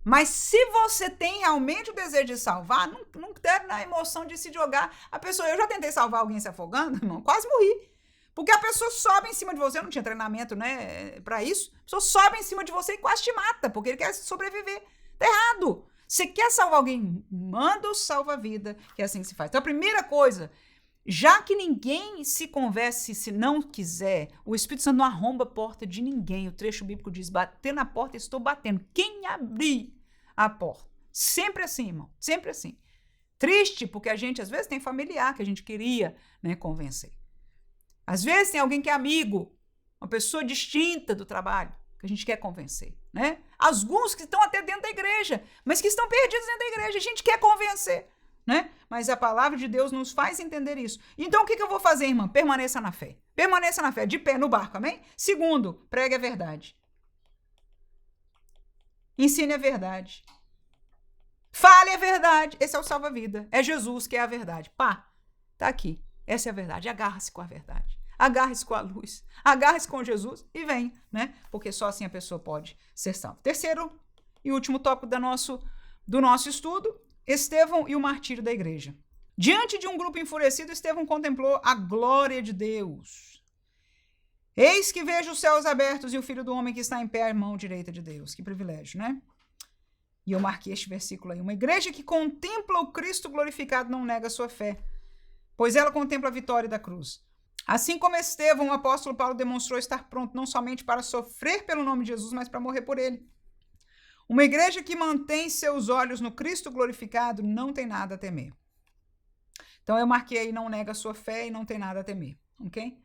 Mas se você tem realmente o desejo de salvar, não deve na emoção de se jogar. Eu já tentei salvar alguém se afogando, irmão, quase morri. Porque a pessoa sobe em cima de você, eu não tinha treinamento, né, para isso. A pessoa sobe em cima de você e quase te mata, porque ele quer sobreviver. Tá errado. Você quer salvar alguém, manda o salva-vida, que é assim que se faz. Então, a primeira coisa, já que ninguém se convence se não quiser, o Espírito Santo não arromba a porta de ninguém. O trecho bíblico diz: bater na porta, estou batendo. Quem abrir a porta? Sempre assim, irmão, sempre assim. Triste, porque a gente, às vezes, tem familiar que a gente queria, né, convencer. Às vezes, tem alguém que é amigo, uma pessoa distinta do trabalho, que a gente quer convencer, né? Alguns que estão até dentro da igreja, mas que estão perdidos dentro da igreja, a gente quer convencer, né? Mas a palavra de Deus nos faz entender isso. Então, o que eu vou fazer, irmã? Permaneça na fé. Permaneça na fé, de pé no barco, amém? Segundo, pregue a verdade. Ensine a verdade. Fale a verdade. Esse é o salva-vida. É Jesus que é a verdade. Pá, tá aqui. Essa é a verdade. Agarra-se com a verdade. agarre-se com a luz, agarre-se com Jesus e vem, né? Porque só assim a pessoa pode ser salva. Terceiro e último tópico do nosso estudo, Estevão e o martírio da igreja. Diante de um grupo enfurecido, Estevão contemplou a glória de Deus. Eis que vejo os céus abertos e o Filho do Homem que está em pé à mão direita de Deus. Que privilégio, né? E eu marquei este versículo aí. Uma igreja que contempla o Cristo glorificado não nega a sua fé, pois ela contempla a vitória da cruz. Assim como Estevão, o apóstolo Paulo demonstrou estar pronto não somente para sofrer pelo nome de Jesus, mas para morrer por ele. Uma igreja que mantém seus olhos no Cristo glorificado não tem nada a temer. Então eu marquei aí, não nega a sua fé e não tem nada a temer, ok?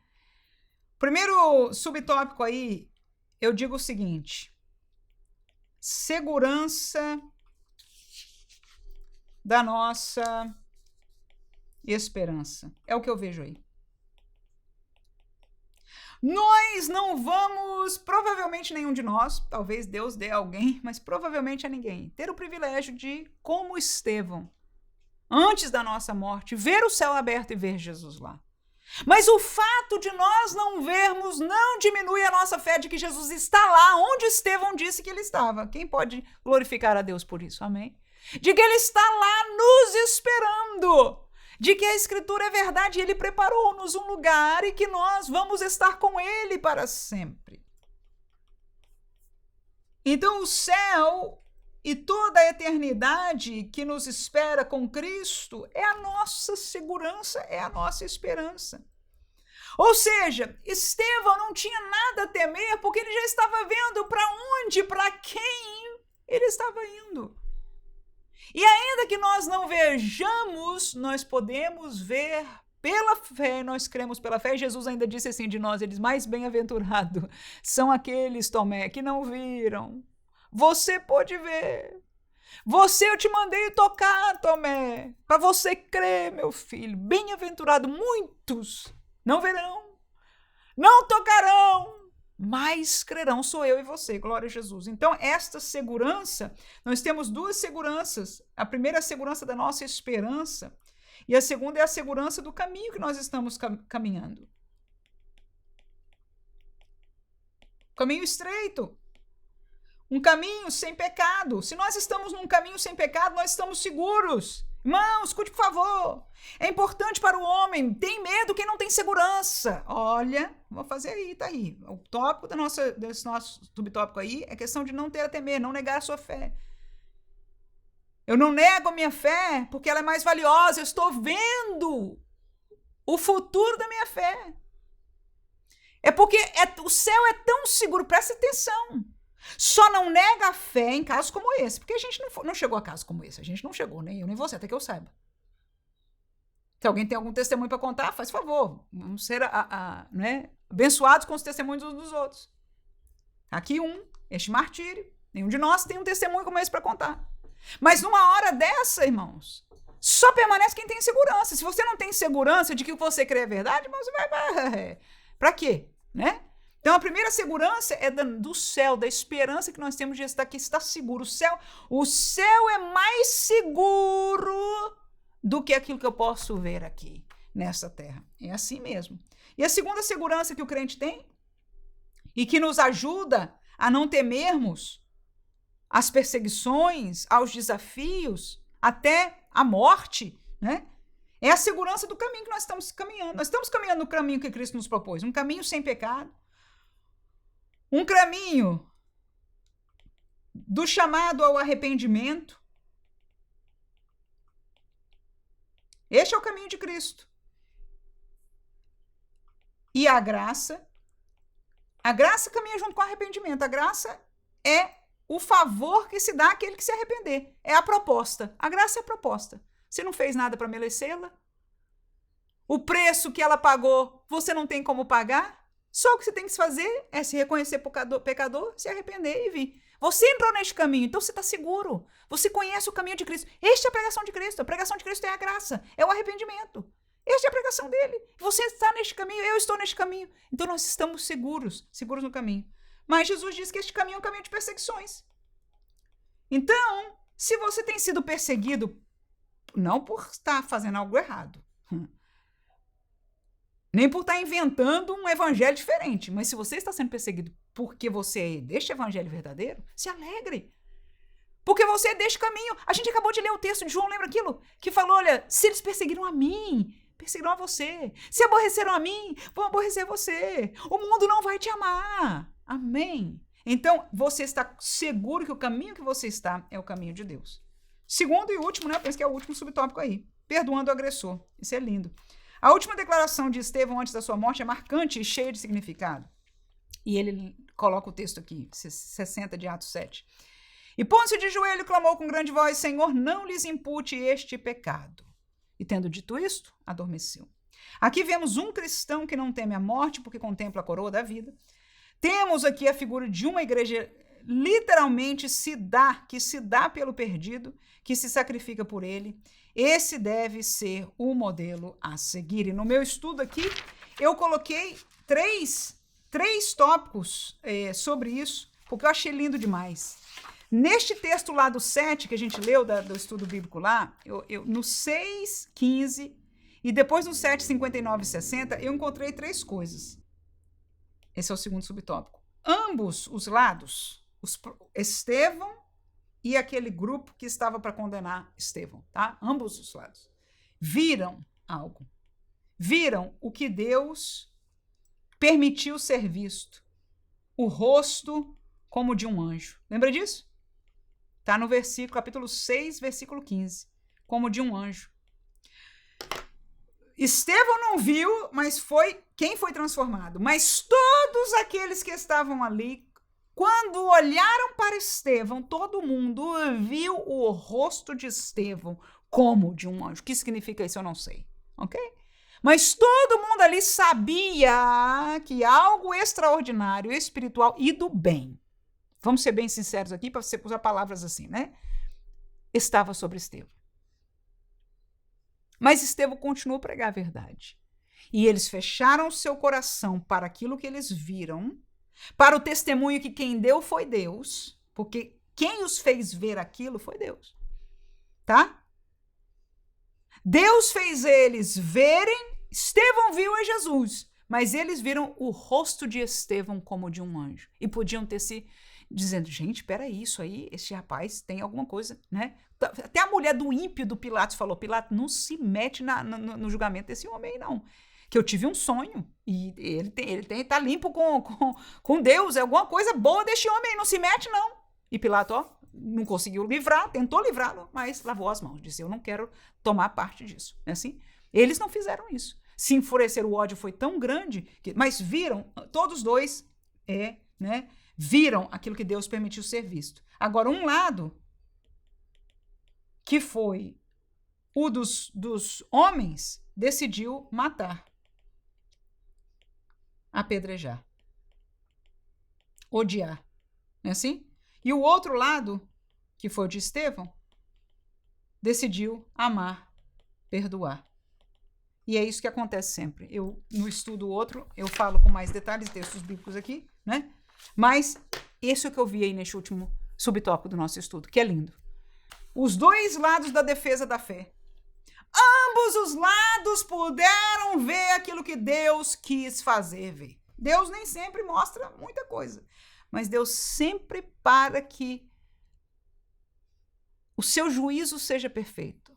Primeiro subtópico aí, eu digo o seguinte: segurança da nossa esperança. É o que eu vejo aí. Nós não vamos, provavelmente nenhum de nós, talvez Deus dê a alguém, mas provavelmente a ninguém, ter o privilégio de, como Estevão, antes da nossa morte, ver o céu aberto e ver Jesus lá. Mas o fato de nós não vermos não diminui a nossa fé de que Jesus está lá onde Estevão disse que ele estava. Quem pode glorificar a Deus por isso? Amém? De que ele está lá nos esperando. De que a Escritura é verdade e ele preparou-nos um lugar e que nós vamos estar com ele para sempre. Então o céu e toda a eternidade que nos espera com Cristo é a nossa segurança, é a nossa esperança. Ou seja, Estevão não tinha nada a temer porque ele já estava vendo para onde, para quem ele estava indo. E ainda que nós não vejamos, nós podemos ver pela fé, nós cremos pela fé. Jesus ainda disse assim de nós, ele diz, mais bem-aventurados são aqueles, Tomé, que não viram. Você pode ver. Eu te mandei tocar, Tomé, para você crer, meu filho. Bem-aventurado, muitos não verão, não tocarão, mas crerão, sou eu e você, glória a Jesus. Então, esta segurança, nós temos duas seguranças. A primeira é a segurança da nossa esperança e a segunda é a segurança do caminho que nós estamos caminhando. Caminho estreito, um caminho sem pecado. Se nós estamos num caminho sem pecado, nós estamos seguros. Irmão, escute, por favor. É importante para o homem. Tem medo quem não tem segurança. Olha, vou fazer aí, tá aí. O tópico desse nosso subtópico aí é questão de não ter a temer, não negar a sua fé. Eu não nego a minha fé porque ela é mais valiosa. Eu estou vendo o futuro da minha fé. É porque o céu é tão seguro. Presta atenção. Só não nega a fé em casos como esse, porque a gente não chegou a casos como esse, a gente não chegou, nem eu nem você, até que eu saiba. Se alguém tem algum testemunho para contar, faz favor, vamos ser né, abençoados com os testemunhos uns dos outros. Aqui este martírio, nenhum de nós tem um testemunho como esse para contar. Mas numa hora dessa, irmãos, só permanece quem tem segurança. Se você não tem segurança de que o que você crê é verdade, irmão, você vai para quê, né? Então, a primeira segurança é do céu, da esperança que nós temos de estar aqui, estar seguro. O céu é mais seguro do que aquilo que eu posso ver aqui, nessa terra. É assim mesmo. E a segunda segurança que o crente tem, e que nos ajuda a não temermos as perseguições, aos desafios, até a morte, né? É a segurança do caminho que nós estamos caminhando. Nós estamos caminhando no caminho que Cristo nos propôs, um caminho sem pecado. Um caminho do chamado ao arrependimento. Este é o caminho de Cristo. E a graça caminha junto com o arrependimento. A graça é o favor que se dá àquele que se arrepender. É a proposta. A graça é a proposta. Você não fez nada para merecê-la. O preço que ela pagou, você não tem como pagar. Só o que você tem que fazer é se reconhecer pecador, se arrepender e vir. Você entrou neste caminho, então você está seguro. Você conhece o caminho de Cristo. Esta é a pregação de Cristo. A pregação de Cristo é a graça, é o arrependimento. Esta é a pregação dele. Você está neste caminho, eu estou neste caminho. Então nós estamos seguros no caminho. Mas Jesus diz que este caminho é um caminho de perseguições. Então, se você tem sido perseguido, não por estar fazendo algo errado, nem por estar inventando um evangelho diferente. Mas se você está sendo perseguido porque você é deste evangelho verdadeiro, se alegre. Porque você é deste caminho. A gente acabou de ler o texto de João, lembra aquilo? Que falou, olha, se eles perseguiram a mim, perseguiram a você. Se aborreceram a mim, vão aborrecer você. O mundo não vai te amar. Amém? Então, você está seguro que o caminho que você está é o caminho de Deus. Segundo e último, né? Eu penso que é o último subtópico aí. Perdoando o agressor. Isso é lindo. A última declaração de Estevão antes da sua morte é marcante e cheia de significado. E ele coloca o texto aqui, 60 de Atos 7. E pondo-se de joelho, clamou com grande voz, Senhor, não lhes impute este pecado. E tendo dito isto, adormeceu. Aqui vemos um cristão que não teme a morte, porque contempla a coroa da vida. Temos aqui a figura de uma igreja literalmente que se dá pelo perdido, que se sacrifica por ele. Esse deve ser o modelo a seguir. E no meu estudo aqui, eu coloquei três tópicos sobre isso, porque eu achei lindo demais. Neste texto lá do 7, que a gente leu do estudo bíblico lá, no 6, 15 e depois no 7, 59 e 60, eu encontrei 3 coisas. Esse é o segundo subtópico. Ambos os lados, Estevão e aquele grupo que estava para condenar Estevão, tá? Ambos os lados. Viram algo. Viram o que Deus permitiu ser visto. O rosto como de um anjo. Lembra disso? Está no capítulo 6, versículo 15. Como de um anjo. Estevão não viu, mas foi quem foi transformado. Mas todos aqueles que estavam ali, quando olharam para Estevão, todo mundo viu o rosto de Estevão como de um anjo. O que significa isso? Eu não sei. Ok? Mas todo mundo ali sabia que algo extraordinário, espiritual e do bem, vamos ser bem sinceros aqui, para você usar palavras assim, né? Estava sobre Estevão. Mas Estevão continuou a pregar a verdade. E eles fecharam seu coração para aquilo que eles viram, para o testemunho que quem deu foi Deus, porque quem os fez ver aquilo foi Deus. Tá? Deus fez eles verem, Estevão viu a Jesus, mas eles viram o rosto de Estevão como de um anjo. E podiam ter se dizendo, gente, peraí, isso aí, esse rapaz tem alguma coisa, né? Até a mulher do ímpio do Pilatos falou, Pilatos, não se mete no julgamento desse homem aí, não. Que eu tive um sonho e ele tá limpo com Deus, é alguma coisa boa desse homem aí, não se mete, não. E Pilatos, ó, não conseguiu livrar, tentou livrá-lo, mas lavou as mãos, disse, eu não quero tomar parte disso. É assim? Eles não fizeram isso. Se enfureceram, o ódio foi tão grande, mas viram, todos dois, né? Viram aquilo que Deus permitiu ser visto. Agora, um lado, que foi o dos homens, decidiu matar, apedrejar, odiar. Não é assim? E o outro lado, que foi o de Estevão, decidiu amar, perdoar. E é isso que acontece sempre. Eu, no estudo outro, eu falo com mais detalhes, textos bíblicos aqui, né? Mas esse é o que eu vi aí neste último subtópico do nosso estudo, que é lindo. Os dois lados da defesa da fé. Ambos os lados puderam ver aquilo que Deus quis fazer ver. Deus nem sempre mostra muita coisa, mas Deus sempre para que o seu juízo seja perfeito.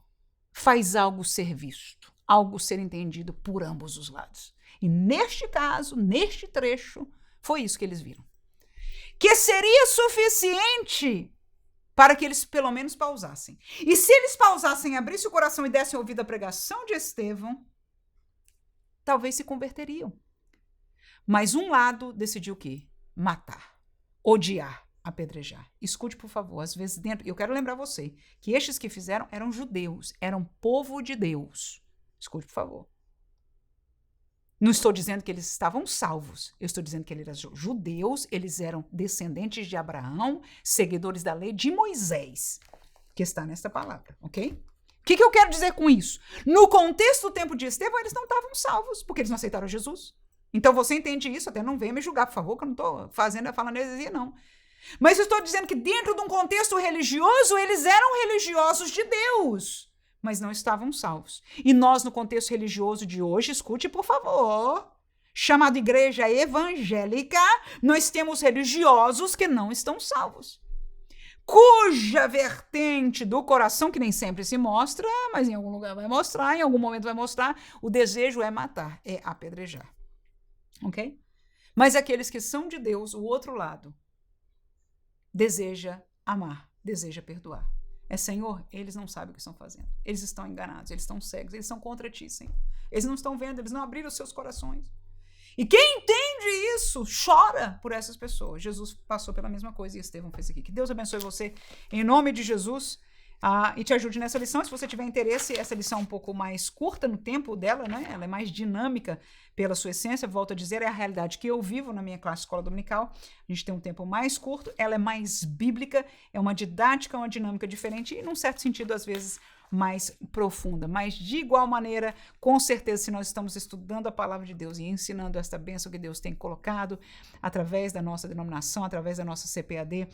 Faz algo ser visto, algo ser entendido por ambos os lados. E neste caso, neste trecho, foi isso que eles viram. Que seria suficiente para que eles pelo menos pausassem. E se eles pausassem, abrissem o coração e dessem ouvido à pregação de Estevão, talvez se converteriam. Mas um lado decidiu o quê? Matar, odiar, apedrejar. Escute, por favor, às vezes dentro... Eu quero lembrar você que estes que fizeram eram judeus, eram povo de Deus. Escute, por favor. Não estou dizendo que eles estavam salvos. Eu estou dizendo que eles eram judeus, eles eram descendentes de Abraão, seguidores da lei de Moisés, que está nesta palavra, ok? O que eu quero dizer com isso? No contexto do tempo de Estevão, eles não estavam salvos, porque eles não aceitaram Jesus. Então você entende isso, até não venha me julgar, por favor, que eu não estou falando heresia, não. Mas eu estou dizendo que dentro de um contexto religioso, eles eram religiosos de Deus. mas não estavam salvos. E nós, no contexto religioso de hoje, escute, por favor, chamado igreja evangélica, nós temos religiosos que não estão salvos, cuja vertente do coração, que nem sempre se mostra, mas em algum lugar vai mostrar, em algum momento vai mostrar, o desejo é matar, é apedrejar. Ok? Mas aqueles que são de Deus, o outro lado, deseja amar, deseja perdoar. Senhor, eles não sabem o que estão fazendo. Eles estão enganados, eles estão cegos, eles são contra ti, Senhor. Eles não estão vendo, eles não abriram os seus corações. E quem entende isso, chora por essas pessoas. Jesus passou pela mesma coisa e Estevão fez aqui. Que Deus abençoe você em nome de Jesus e te ajude nessa lição. Se você tiver interesse, essa lição é um pouco mais curta no tempo dela, né? Ela é mais dinâmica pela sua essência. Volto a dizer, é a realidade que eu vivo na minha classe de escola dominical. A gente tem um tempo mais curto, ela é mais bíblica, é uma didática, uma dinâmica diferente e, num certo sentido, às vezes, mais profunda, mas de igual maneira, com certeza, se nós estamos estudando a palavra de Deus e ensinando esta bênção que Deus tem colocado através da nossa denominação, através da nossa CPAD,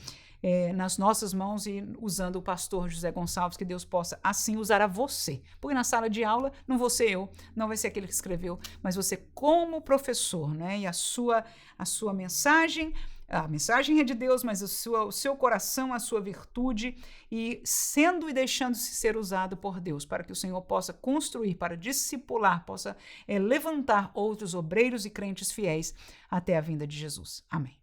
nas nossas mãos e usando o pastor José Gonçalves, que Deus possa assim usar a você, porque na sala de aula não vou ser eu, não vai ser aquele que escreveu, mas você como professor, né? E a sua mensagem, a mensagem é de Deus, mas o seu coração, a sua virtude, e sendo e deixando-se ser usado por Deus, para que o Senhor possa construir, para discipular, possa levantar outros obreiros e crentes fiéis até a vinda de Jesus. Amém.